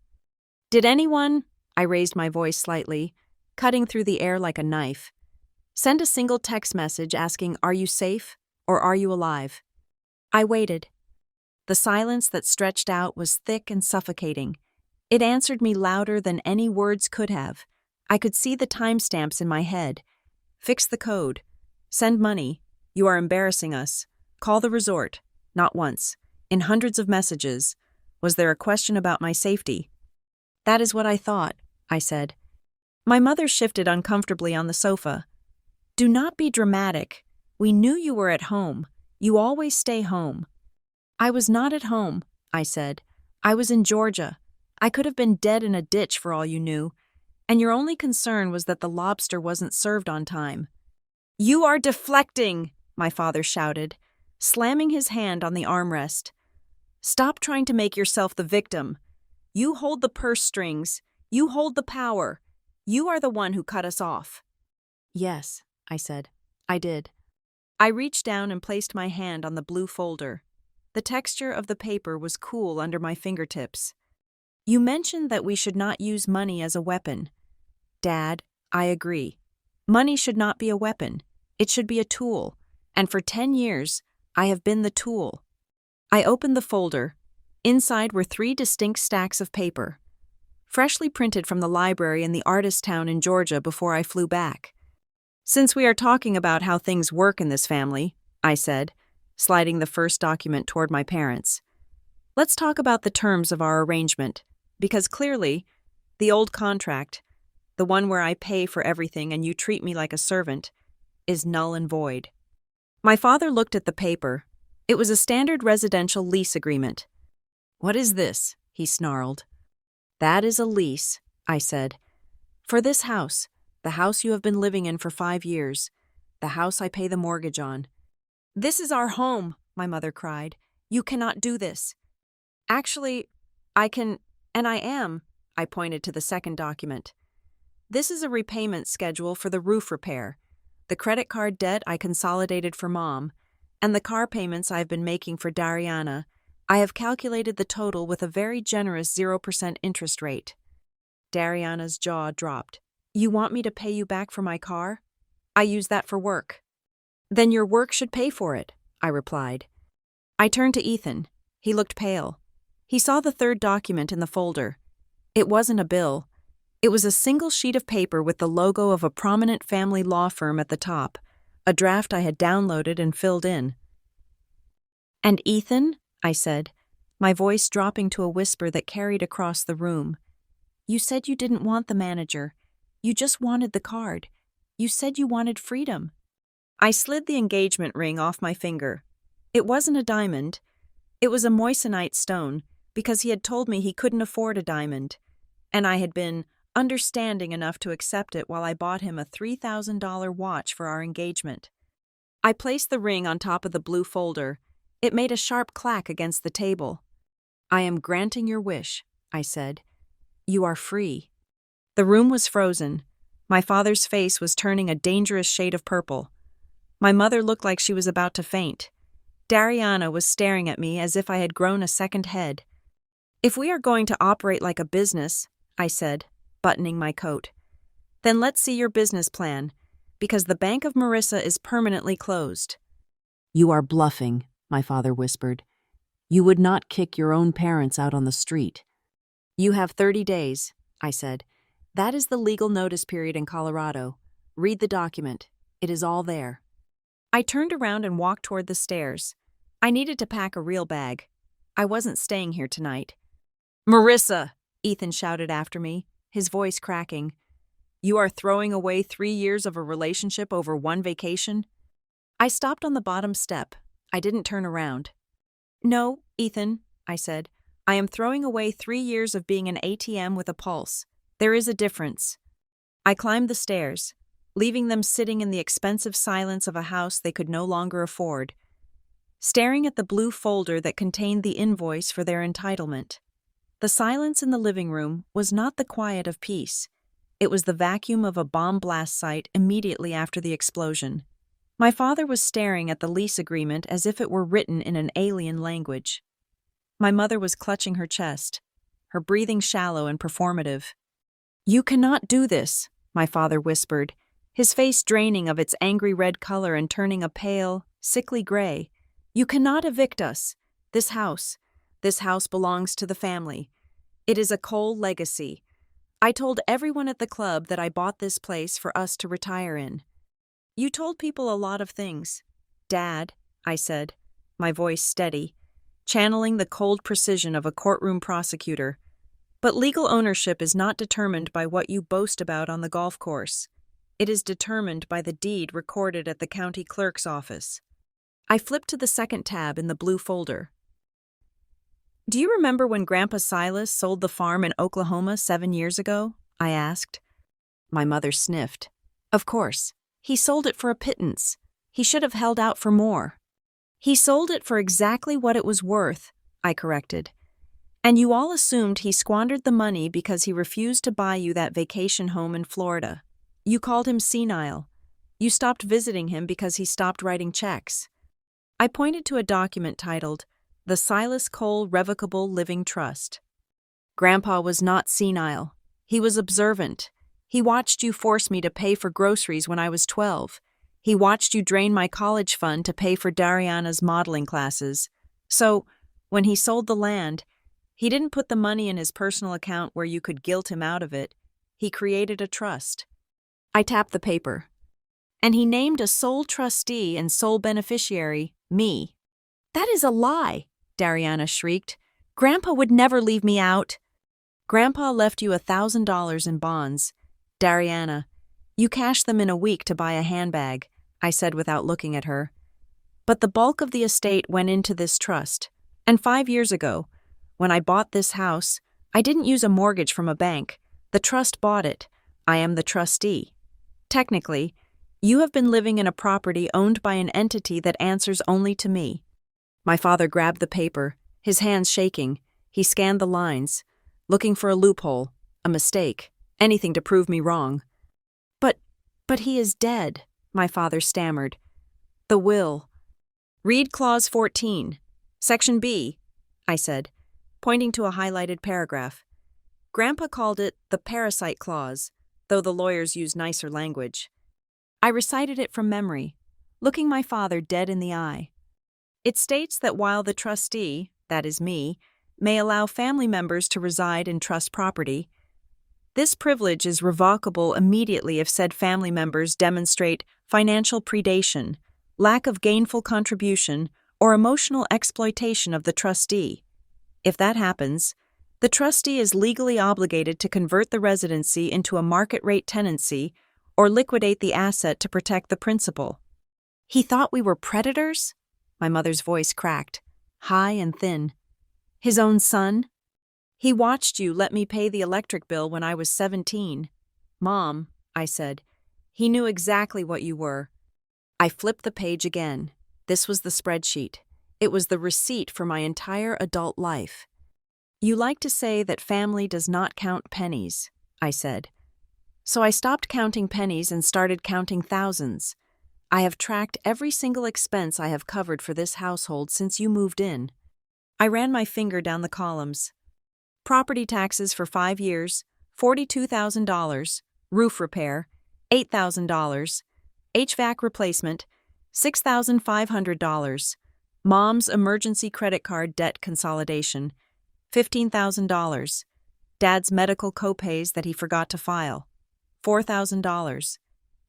"Did anyone," I raised my voice slightly, cutting through the air like a knife, "send a single text message asking, 'Are you safe?' or 'Are you alive?'" I waited. The silence that stretched out was thick and suffocating. It answered me louder than any words could have. I could see the timestamps in my head. "Fix the code. Send money. You are embarrassing us. Call the resort." Not once. In hundreds of messages. Was there a question about my safety? "That is what I thought," I said. My mother shifted uncomfortably on the sofa. "Do not be dramatic. We knew you were at home. You always stay home." "I was not at home," I said. "I was in Georgia. I could have been dead in a ditch for all you knew. And your only concern was that the lobster wasn't served on time." "You are deflecting," my father shouted, slamming his hand on the armrest. "Stop trying to make yourself the victim. You hold the purse strings. You hold the power. You are the one who cut us off." "Yes," I said. "I did." I reached down and placed my hand on the blue folder. The texture of the paper was cool under my fingertips. "You mentioned that we should not use money as a weapon. Dad, I agree. Money should not be a weapon. It should be a tool. And for 10 years, I have been the tool." I opened the folder. Inside were 3 distinct stacks of paper, freshly printed from the library in the artist town in Georgia before I flew back. "Since we are talking about how things work in this family," I said, sliding the first document toward my parents, "let's talk about the terms of our arrangement, because clearly, the old contract, the one where I pay for everything and you treat me like a servant, is null and void." My father looked at the paper. It was a standard residential lease agreement. "What is this?" he snarled. That is a lease, I said. For this house, the house you have been living in for 5 years, the house I pay the mortgage on. This is our home, my mother cried. You cannot do this. Actually, I can, and I am, I pointed to the second document. This is a repayment schedule for the roof repair, the credit card debt I consolidated for Mom, and the car payments I've been making for Dariana. I have calculated the total with a very generous 0% interest rate. Dariana's jaw dropped. You want me to pay you back for my car? I use that for work. Then your work should pay for it, I replied. I turned to Ethan. He looked pale. He saw the third document in the folder. It wasn't a bill. It was a single sheet of paper with the logo of a prominent family law firm at the top, a draft I had downloaded and filled in. And Ethan, I said, my voice dropping to a whisper that carried across the room. You said you didn't want the manager. You just wanted the card. You said you wanted freedom. I slid the engagement ring off my finger. It wasn't a diamond. It was a moissanite stone, because he had told me he couldn't afford a diamond, and I had been understanding enough to accept it while I bought him a $3,000 watch for our engagement. I placed the ring on top of the blue folder. It made a sharp clack against the table. I am granting your wish, I said. You are free. The room was frozen. My father's face was turning a dangerous shade of purple. My mother looked like she was about to faint. Dariana was staring at me as if I had grown a second head. If we are going to operate like a business, I said, buttoning my coat, then let's see your business plan, because the Bank of Marissa is permanently closed. You are bluffing, my father whispered. You would not kick your own parents out on the street. You have 30 days, I said. That is the legal notice period in Colorado. Read the document. It is all there. I turned around and walked toward the stairs. I needed to pack a real bag. I wasn't staying here tonight. Marissa, Ethan shouted after me, his voice cracking. You are throwing away 3 years of a relationship over one vacation? I stopped on the bottom step. I didn't turn around. No, Ethan, I said. I am throwing away 3 years of being an ATM with a pulse. There is a difference. I climbed the stairs, leaving them sitting in the expensive silence of a house they could no longer afford, staring at the blue folder that contained the invoice for their entitlement. The silence in the living room was not the quiet of peace. It was the vacuum of a bomb blast site immediately after the explosion. My father was staring at the lease agreement as if it were written in an alien language. My mother was clutching her chest, her breathing shallow and performative. You cannot do this, my father whispered, his face draining of its angry red color and turning a pale, sickly gray. You cannot evict us. This house belongs to the family. It is a Cole legacy. I told everyone at the club that I bought this place for us to retire in. You told people a lot of things. Dad, I said, my voice steady, channeling the cold precision of a courtroom prosecutor. But legal ownership is not determined by what you boast about on the golf course. It is determined by the deed recorded at the county clerk's office. I flipped to the second tab in the blue folder. Do you remember when Grandpa Silas sold the farm in Oklahoma 7 years ago? I asked. My mother sniffed. Of course. He sold it for a pittance. He should have held out for more. He sold it for exactly what it was worth, I corrected. And you all assumed he squandered the money because he refused to buy you that vacation home in Florida. You called him senile. You stopped visiting him because he stopped writing checks. I pointed to a document titled, The Silas Cole Revocable Living Trust. Grandpa was not senile. He was observant. He watched you force me to pay for groceries when I was 12. He watched you drain my college fund to pay for Dariana's modeling classes. So, when he sold the land, he didn't put the money in his personal account where you could guilt him out of it. He created a trust. I tapped the paper. And he named a sole trustee and sole beneficiary, me. That is a lie, Dariana shrieked. Grandpa would never leave me out. Grandpa left you $1,000 in bonds. Dariana, you cashed them in a week to buy a handbag, I said without looking at her. But the bulk of the estate went into this trust. And 5 years ago, when I bought this house, I didn't use a mortgage from a bank. The trust bought it. I am the trustee. Technically, you have been living in a property owned by an entity that answers only to me." My father grabbed the paper, his hands shaking. He scanned the lines, looking for a loophole, a mistake, anything to prove me wrong. But he is dead," my father stammered. "The will." "Read Clause 14, Section B," I said, pointing to a highlighted paragraph. Grandpa called it the parasite clause, though the lawyers use nicer language. I recited it from memory, looking my father dead in the eye. It states that while the trustee, that is me, may allow family members to reside in trust property, this privilege is revocable immediately if said family members demonstrate financial predation, lack of gainful contribution, or emotional exploitation of the trustee. If that happens, the trustee is legally obligated to convert the residency into a market-rate tenancy or liquidate the asset to protect the principal. "He thought we were predators?" My mother's voice cracked, high and thin. "His own son? He watched you let me pay the electric bill when I was 17. Mom," I said, "he knew exactly what you were." I flipped the page again. This was the spreadsheet. It was the receipt for my entire adult life. "You like to say that family does not count pennies," I said. So I stopped counting pennies and started counting thousands. I have tracked every single expense I have covered for this household since you moved in. I ran my finger down the columns. Property taxes for 5 years, $42,000, roof repair, $8,000, HVAC replacement, $6,500, mom's emergency credit card debt consolidation, $15,000, dad's medical copays that he forgot to file, $4,000,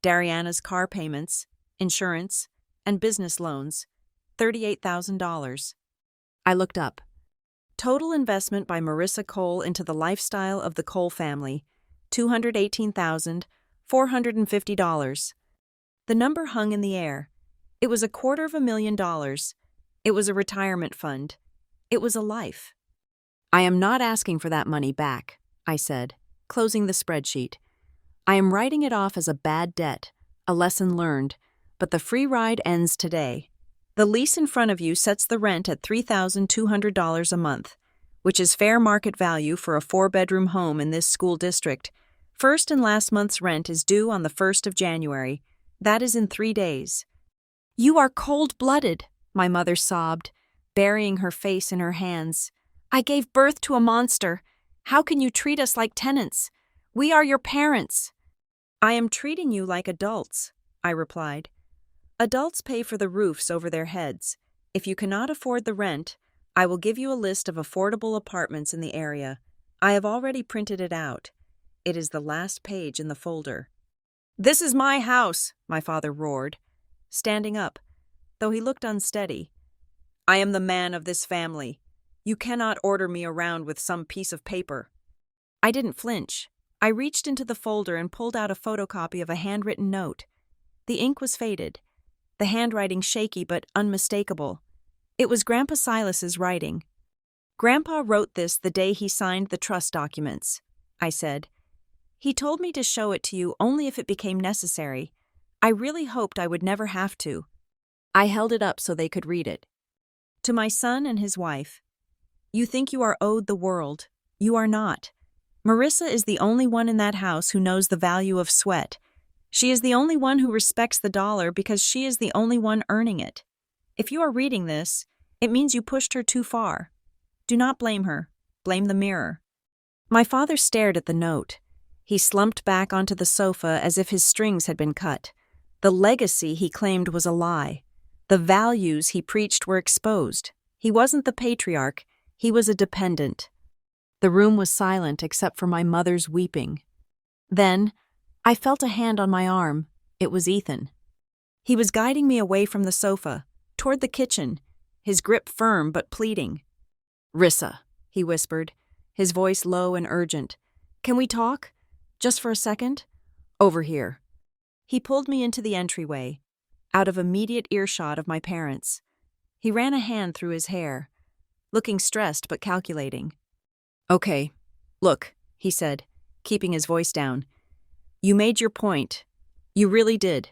Dariana's car payments, insurance, and business loans, $38,000. I looked up. Total investment by Marissa Cole into the lifestyle of the Cole family, $218,450. The number hung in the air. It was $250,000. It was a retirement fund. It was a life. "I am not asking for that money back," I said, closing the spreadsheet. "I am writing it off as a bad debt, a lesson learned, but the free ride ends today. The lease in front of you sets the rent at $3,200 a month, which is fair market value for a 4-bedroom home in this school district. First and last month's rent is due on the 1st of January. That is in 3 days." "You are cold-blooded," my mother sobbed, burying her face in her hands. "I gave birth to a monster. How can you treat us like tenants? We are your parents." "I am treating you like adults," I replied. "Adults pay for the roofs over their heads. If you cannot afford the rent, I will give you a list of affordable apartments in the area. I have already printed it out. It is the last page in the folder." "This is my house," my father roared, standing up, though he looked unsteady. "I am the man of this family. You cannot order me around with some piece of paper." I didn't flinch. I reached into the folder and pulled out a photocopy of a handwritten note. The ink was faded, the handwriting shaky but unmistakable. It was Grandpa Silas's writing. "Grandpa wrote this the day he signed the trust documents," I said. "He told me to show it to you only if it became necessary. I really hoped I would never have to." I held it up so they could read it. "To my son and his wife. You think you are owed the world. You are not. Marissa is the only one in that house who knows the value of sweat. She is the only one who respects the dollar because she is the only one earning it. If you are reading this, it means you pushed her too far. Do not blame her. Blame the mirror." My father stared at the note. He slumped back onto the sofa as if his strings had been cut. The legacy he claimed was a lie. The values he preached were exposed. He wasn't the patriarch. He was a dependent. The room was silent except for my mother's weeping. Then, I felt a hand on my arm. It was Ethan. He was guiding me away from the sofa, toward the kitchen, his grip firm but pleading. "Rissa," he whispered, his voice low and urgent. "Can we talk? Just for a second? Over here." He pulled me into the entryway, out of immediate earshot of my parents. He ran a hand through his hair, looking stressed but calculating. "Okay, Look, he said, keeping his voice down. You made your point. You really did.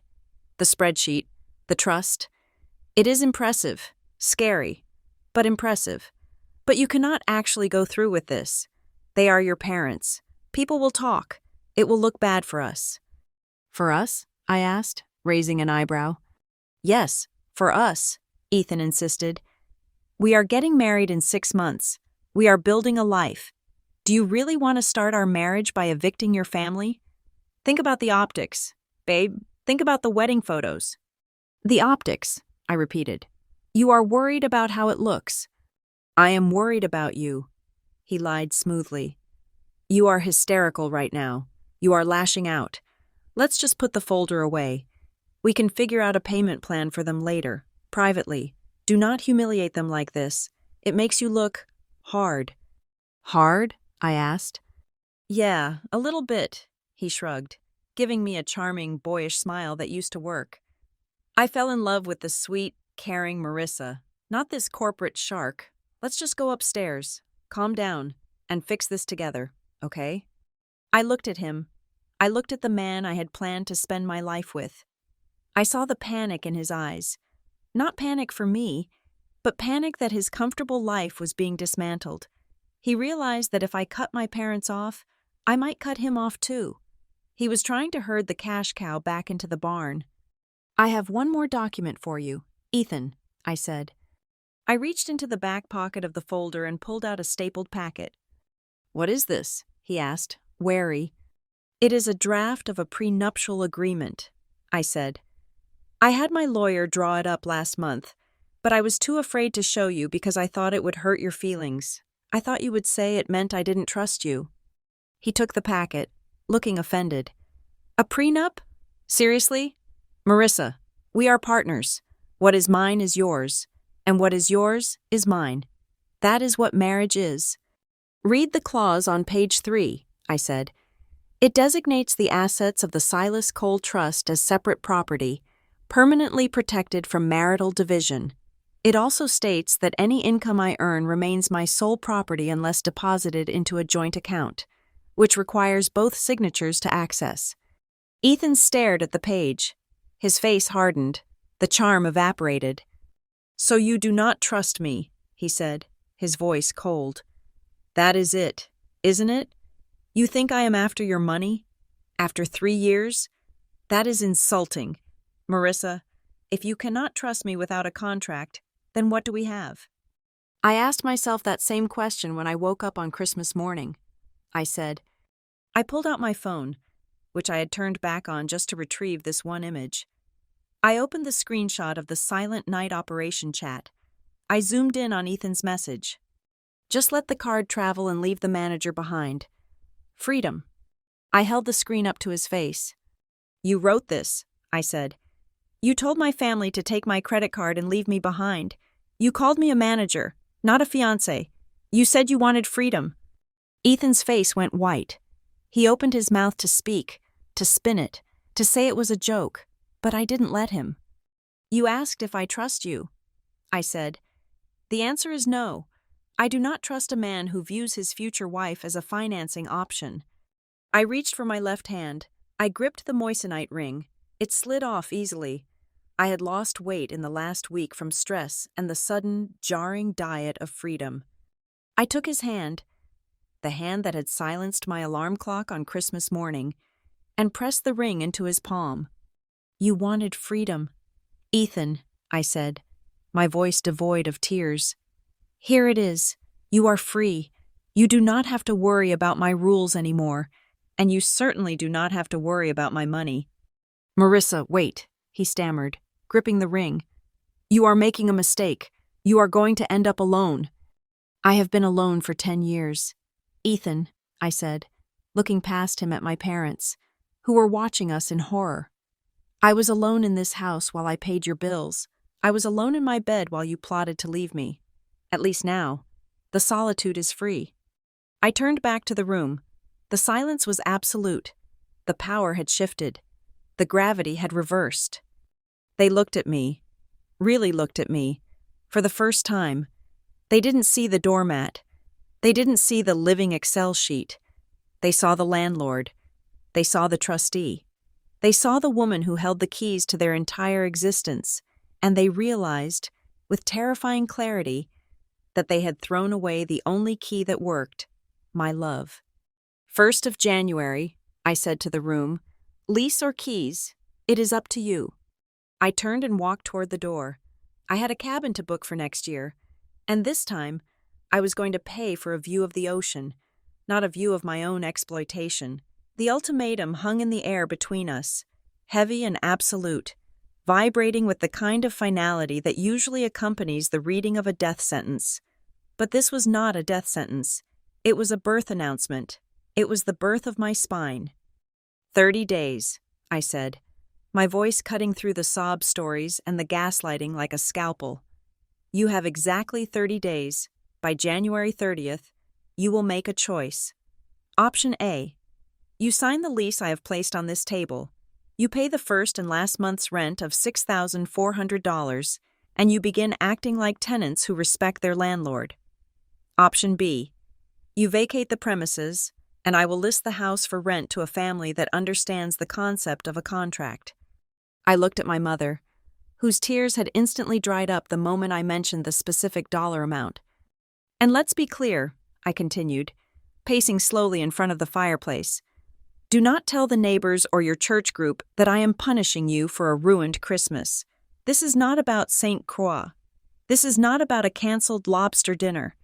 The spreadsheet, the trust. It is impressive, scary, but impressive. But you cannot actually go through with this. They are your parents. People will talk. It will look bad for us. For us? I asked, raising an eyebrow. Yes, for us, Ethan insisted. We are getting married in 6 months. We are building a life. Do you really want to start our marriage by evicting your family? Think about the optics, babe. Think about the wedding photos. The optics, I repeated. You are worried about how it looks. I am worried about you. He lied smoothly. You are hysterical right now. You are lashing out. Let's just put the folder away. We can figure out a payment plan for them later, privately. Do not humiliate them like this. It makes you look hard. Hard? I asked. Yeah, a little bit, he shrugged, giving me a charming, boyish smile that used to work. I fell in love with the sweet, caring Marissa, not this corporate shark. Let's just go upstairs, calm down, and fix this together, okay? I looked at him. I looked at the man I had planned to spend my life with. I saw the panic in his eyes. Not panic for me, but panic that his comfortable life was being dismantled. He realized that if I cut my parents off, I might cut him off too. He was trying to herd the cash cow back into the barn. I have one more document for you, Ethan, I said. I reached into the back pocket of the folder and pulled out a stapled packet. What is this? He asked, wary. It is a draft of a prenuptial agreement, I said. I had my lawyer draw it up last month, but I was too afraid to show you because I thought it would hurt your feelings. I thought you would say it meant I didn't trust you. He took the packet, looking offended. A prenup? Seriously? Marissa, we are partners. What is mine is yours, and what is yours is mine. That is what marriage is. Read the clause on page 3, I said. It designates the assets of the Silas Cole Trust as separate property, permanently protected from marital division. It also states that any income I earn remains my sole property unless deposited into a joint account, which requires both signatures to access. Ethan stared at the page. His face hardened. The charm evaporated. So you do not trust me, he said, his voice cold. That is it, isn't it? You think I am after your money? After 3 years? That is insulting. Marissa, if you cannot trust me without a contract, then what do we have? I asked myself that same question when I woke up on Christmas morning. I said. I pulled out my phone, which I had turned back on just to retrieve this one image. I opened the screenshot of the silent night operation chat. I zoomed in on Ethan's message. Just let the card travel and leave the manager behind. Freedom. I held the screen up to his face. You wrote this, I said. You told my family to take my credit card and leave me behind. You called me a manager, not a fiancé. You said you wanted freedom. Ethan's face went white. He opened his mouth to speak, to spin it, to say it was a joke, but I didn't let him. You asked if I trust you, I said. The answer is no. I do not trust a man who views his future wife as a financing option. I reached for my left hand. I gripped the moissanite ring. It slid off easily. I had lost weight in the last week from stress and the sudden, jarring diet of freedom. I took his hand, the hand that had silenced my alarm clock on Christmas morning, and pressed the ring into his palm. You wanted freedom. Ethan, I said, my voice devoid of tears. Here it is. You are free. You do not have to worry about my rules anymore, and you certainly do not have to worry about my money. Marissa, wait, he stammered, gripping the ring. You are making a mistake. You are going to end up alone. I have been alone for 10 years. Ethan, I said, looking past him at my parents, who were watching us in horror. I was alone in this house while I paid your bills. I was alone in my bed while you plotted to leave me. At least now, the solitude is free. I turned back to the room. The silence was absolute. The power had shifted. The gravity had reversed. They looked at me, really looked at me, for the first time. They didn't see the doormat. They didn't see the living Excel sheet. They saw the landlord. They saw the trustee. They saw the woman who held the keys to their entire existence, and they realized, with terrifying clarity, that they had thrown away the only key that worked, my love. 1st of January, I said to the room, lease or keys, it is up to you. I turned and walked toward the door. I had a cabin to book for next year, and this time, I was going to pay for a view of the ocean, not a view of my own exploitation. The ultimatum hung in the air between us, heavy and absolute, vibrating with the kind of finality that usually accompanies the reading of a death sentence. But this was not a death sentence. It was a birth announcement. It was the birth of my spine. 30 days, I said, my voice cutting through the sob stories and the gaslighting like a scalpel. You have exactly 30 days. By January 30th, you will make a choice. Option A. You sign the lease I have placed on this table. You pay the first and last month's rent of $6,400, and you begin acting like tenants who respect their landlord. Option B. You vacate the premises, and I will list the house for rent to a family that understands the concept of a contract. I looked at my mother, whose tears had instantly dried up the moment I mentioned the specific dollar amount. And let's be clear, I continued, pacing slowly in front of the fireplace. Do not tell the neighbors or your church group that I am punishing you for a ruined Christmas. This is not about St. Croix. This is not about a canceled lobster dinner.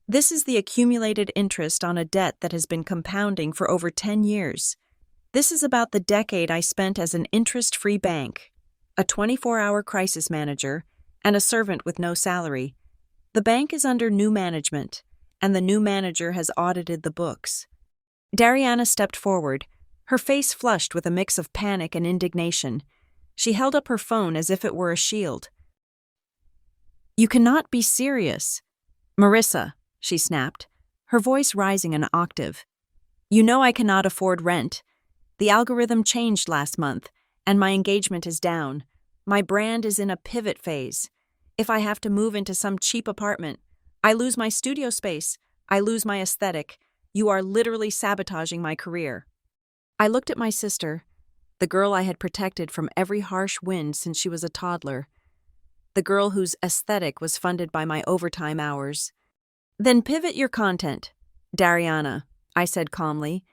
This is the accumulated interest on a debt that has been compounding for over 10 years. This is about the decade I spent as an interest-free bank, a 24-hour crisis manager, and a servant with no salary. The bank is under new management, and the new manager has audited the books. Dariana stepped forward, her face flushed with a mix of panic and indignation. She held up her phone as if it were a shield. You cannot be serious. Marissa, she snapped, her voice rising an octave. You know I cannot afford rent. The algorithm changed last month, and my engagement is down. My brand is in a pivot phase. If I have to move into some cheap apartment, I lose my studio space, I lose my aesthetic. You are literally sabotaging my career. I looked at my sister, the girl I had protected from every harsh wind since she was a toddler, the girl whose aesthetic was funded by my overtime hours. Then pivot your content, Dariana, I said calmly.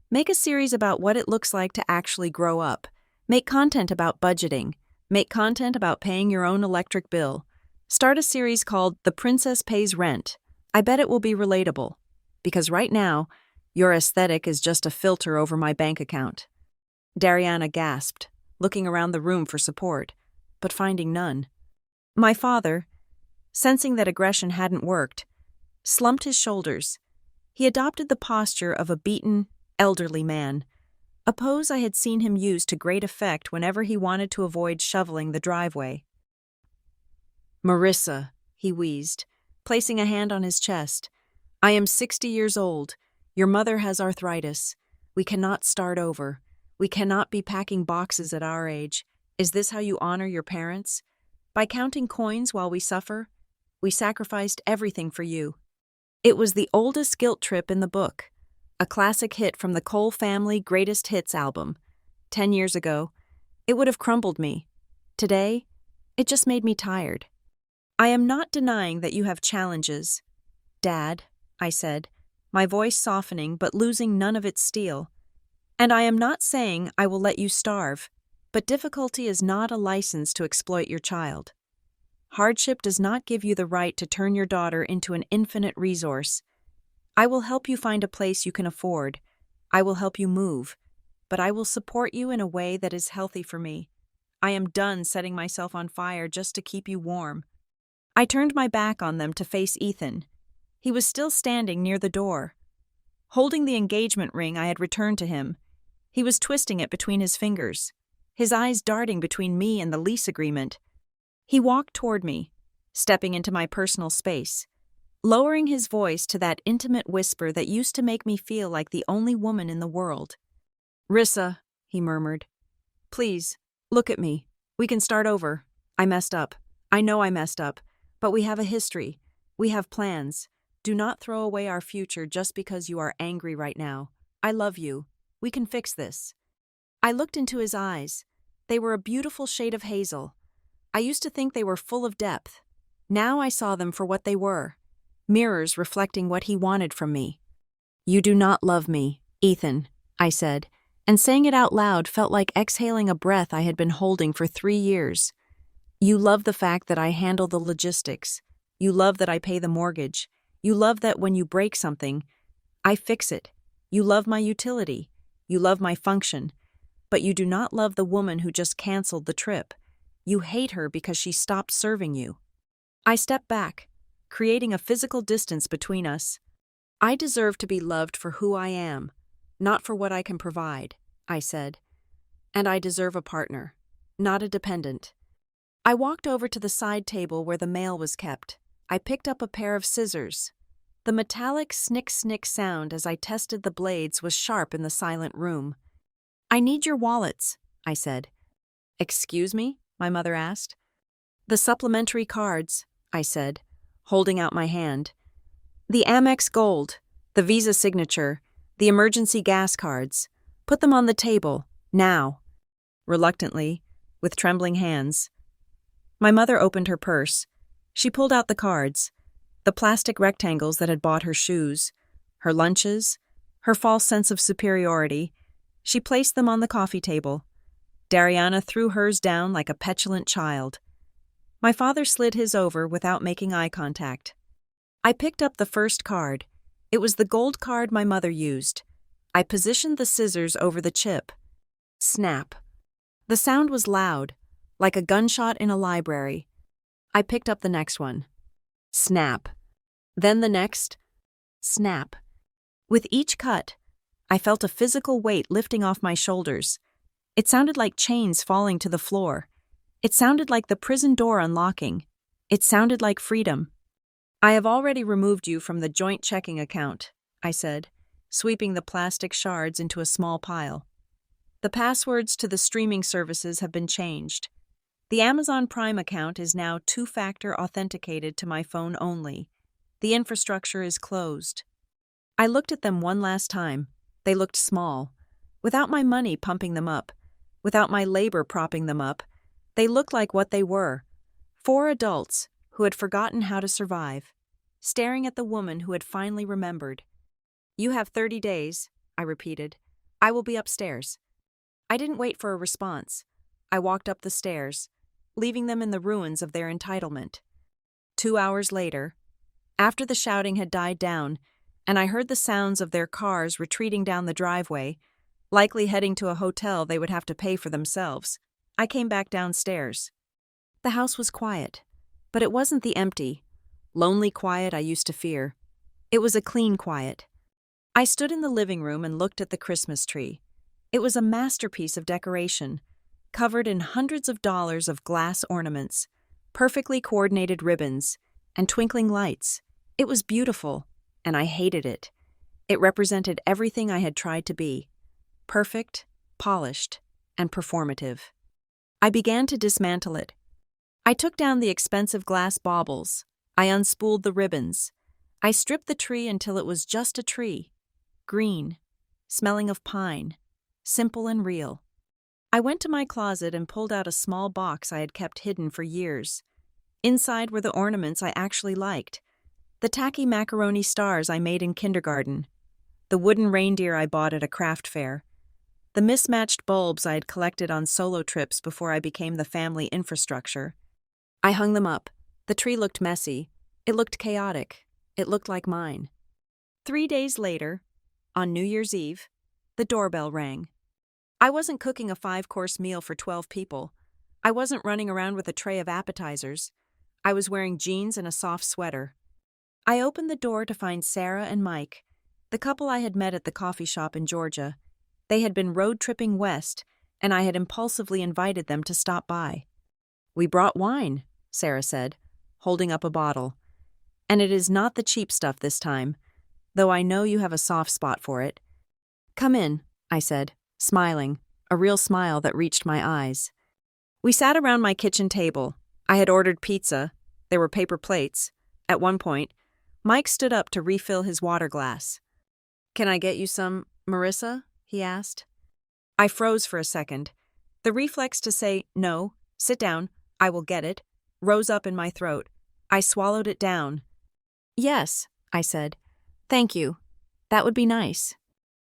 Make a series about what it looks like to actually grow up. Make content about budgeting. Make content about paying your own electric bill. Start a series called The Princess Pays Rent. I bet it will be relatable. Because right now, your aesthetic is just a filter over my bank account. Dariana gasped, looking around the room for support, but finding none. My father, sensing that aggression hadn't worked, slumped his shoulders. He adopted the posture of a beaten, elderly man, a pose I had seen him use to great effect whenever he wanted to avoid shoveling the driveway. Marissa, he wheezed, placing a hand on his chest. I am 60 years old. Your mother has arthritis. We cannot start over. We cannot be packing boxes at our age. Is this how you honor your parents? By counting coins while we suffer? We sacrificed everything for you. It was the oldest guilt trip in the book, a classic hit from the Cole Family Greatest Hits album. 10 years ago, it would have crumbled me. Today, it just made me tired. I am not denying that you have challenges. Dad, I said, my voice softening but losing none of its steel. And I am not saying I will let you starve, but difficulty is not a license to exploit your child. Hardship does not give you the right to turn your daughter into an infinite resource. I will help you find a place you can afford. I will help you move, but I will support you in a way that is healthy for me. I am done setting myself on fire just to keep you warm. I turned my back on them to face Ethan. He was still standing near the door. Holding the engagement ring I had returned to him, he was twisting it between his fingers, his eyes darting between me and the lease agreement. He walked toward me, stepping into my personal space, lowering his voice to that intimate whisper that used to make me feel like the only woman in the world. Rissa, he murmured, please, look at me. We can start over. I messed up. I know I messed up. But we have a history. We have plans. Do not throw away our future just because you are angry right now. I love you. We can fix this. I looked into his eyes. They were a beautiful shade of hazel. I used to think they were full of depth. Now I saw them for what they were. Mirrors reflecting what he wanted from me. You do not love me, Ethan, I said, and saying it out loud felt like exhaling a breath I had been holding for 3 years. You love the fact that I handle the logistics. You love that I pay the mortgage. You love that when you break something, I fix it. You love my utility. You love my function. But you do not love the woman who just canceled the trip. You hate her because she stopped serving you. I stepped back, creating a physical distance between us. I deserve to be loved for who I am, not for what I can provide, I said. And I deserve a partner, not a dependent. I walked over to the side table where the mail was kept. I picked up a pair of scissors. The metallic snick-snick sound as I tested the blades was sharp in the silent room. I need your wallets, I said. Excuse me? My mother asked. The supplementary cards, I said, holding out my hand. The Amex Gold, the Visa signature, the emergency gas cards. Put them on the table, now. Reluctantly, with trembling hands. My mother opened her purse. She pulled out the cards, the plastic rectangles that had bought her shoes, her lunches, her false sense of superiority. She placed them on the coffee table. Dariana threw hers down like a petulant child. My father slid his over without making eye contact. I picked up the first card. It was the gold card my mother used. I positioned the scissors over the chip. Snap. The sound was loud, like a gunshot in a library. I picked up the next one. Snap. Then the next. Snap. With each cut, I felt a physical weight lifting off my shoulders. It sounded like chains falling to the floor. It sounded like the prison door unlocking. It sounded like freedom. I have already removed you from the joint checking account, I said, sweeping the plastic shards into a small pile. The passwords to the streaming services have been changed. The Amazon Prime account is now 2-factor authenticated to my phone only. The infrastructure is closed. I looked at them one last time. They looked small. Without my money pumping them up, without my labor propping them up, they looked like what they were. 4 adults who had forgotten how to survive, staring at the woman who had finally remembered. You have 30 days, I repeated. I will be upstairs. I didn't wait for a response. I walked up the stairs, leaving them in the ruins of their entitlement. 2 hours later, after the shouting had died down, and I heard the sounds of their cars retreating down the driveway, likely heading to a hotel they would have to pay for themselves, I came back downstairs. The house was quiet, but it wasn't the empty, lonely quiet I used to fear. It was a clean quiet. I stood in the living room and looked at the Christmas tree. It was a masterpiece of decoration, covered in hundreds of dollars of glass ornaments, perfectly coordinated ribbons, and twinkling lights. It was beautiful, and I hated it. It represented everything I had tried to be: perfect, polished, and performative. I began to dismantle it. I took down the expensive glass baubles. I unspooled the ribbons. I stripped the tree until it was just a tree. Green, smelling of pine, simple and real. I went to my closet and pulled out a small box I had kept hidden for years. Inside were the ornaments I actually liked. The tacky macaroni stars I made in kindergarten. The wooden reindeer I bought at a craft fair. The mismatched bulbs I had collected on solo trips before I became the family infrastructure. I hung them up. The tree looked messy. It looked chaotic. It looked like mine. 3 days later, on New Year's Eve, the doorbell rang. I wasn't cooking a 5-course meal for 12 people. I wasn't running around with a tray of appetizers. I was wearing jeans and a soft sweater. I opened the door to find Sarah and Mike, the couple I had met at the coffee shop in Georgia. They had been road tripping west, and I had impulsively invited them to stop by. We brought wine, Sarah said, holding up a bottle. And it is not the cheap stuff this time, though I know you have a soft spot for it. Come in, I said, smiling, a real smile that reached my eyes. We sat around my kitchen table. I had ordered pizza. There were paper plates. At one point, Mike stood up to refill his water glass. "Can I get you some, Marissa?" he asked. I froze for a second. The reflex to say, "No, sit down, I will get it," rose up in my throat. I swallowed it down. "Yes," I said. "Thank you. That would be nice."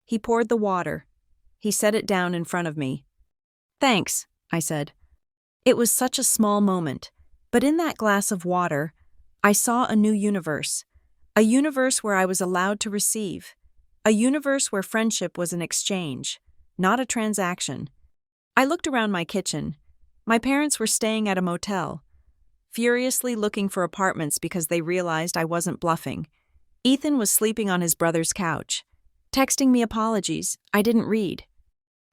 He poured the water. He set it down in front of me. "Thanks," I said. It was such a small moment, but in that glass of water, I saw a new universe. A universe where I was allowed to receive. A universe where friendship was an exchange, not a transaction. I looked around my kitchen. My parents were staying at a motel, furiously looking for apartments because they realized I wasn't bluffing. Ethan was sleeping on his brother's couch, texting me apologies I didn't read.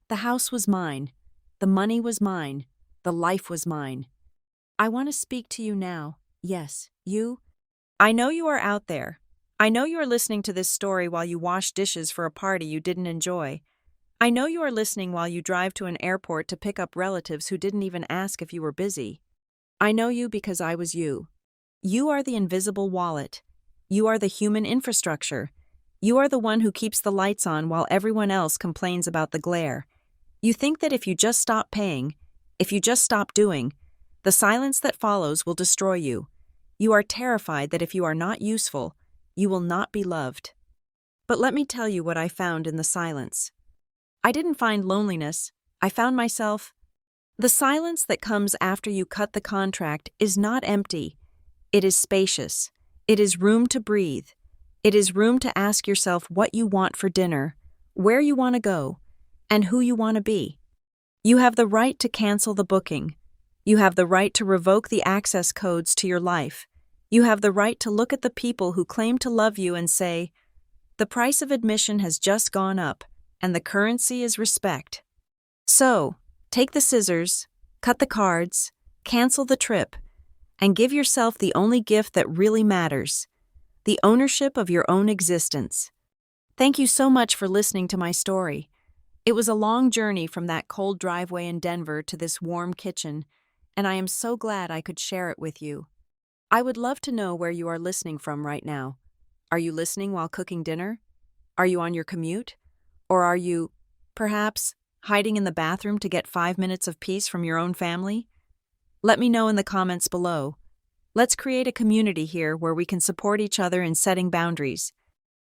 The house was mine. The money was mine. The life was mine. I want to speak to you now. Yes, you. I know you are out there. I know you are listening to this story while you wash dishes for a party you didn't enjoy. I know you are listening while you drive to an airport to pick up relatives who didn't even ask if you were busy. I know you because I was you. You are the invisible wallet. You are the human infrastructure. You are the one who keeps the lights on while everyone else complains about the glare. You think that if you just stop paying, if you just stop doing, the silence that follows will destroy you. You are terrified that if you are not useful, you will not be loved. But let me tell you what I found in the silence. I didn't find loneliness. I found myself. The silence that comes after you cut the contract is not empty. It is spacious. It is room to breathe. It is room to ask yourself what you want for dinner, where you want to go, and who you want to be. You have the right to cancel the booking. You have the right to revoke the access codes to your life. You have the right to look at the people who claim to love you and say, "The price of admission has just gone up, and the currency is respect." So, take the scissors, cut the cards, cancel the trip, and give yourself the only gift that really matters, the ownership of your own existence. Thank you so much for listening to my story. It was a long journey from that cold driveway in Denver to this warm kitchen, and I am so glad I could share it with you. I would love to know where you are listening from right now. Are you listening while cooking dinner? Are you on your commute? Or are you, perhaps, hiding in the bathroom to get 5 minutes of peace from your own family? Let me know in the comments below. Let's create a community here where we can support each other in setting boundaries.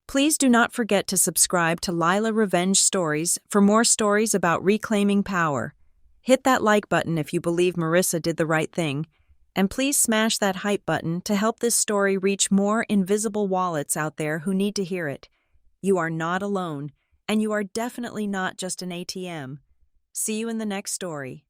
Please do not forget to subscribe to Lila Revenge Stories for more stories about reclaiming power. Hit that like button if you believe Marissa did the right thing, and please smash that hype button to help this story reach more invisible wallets out there who need to hear it. You are not alone, and you are definitely not just an ATM. See you in the next story.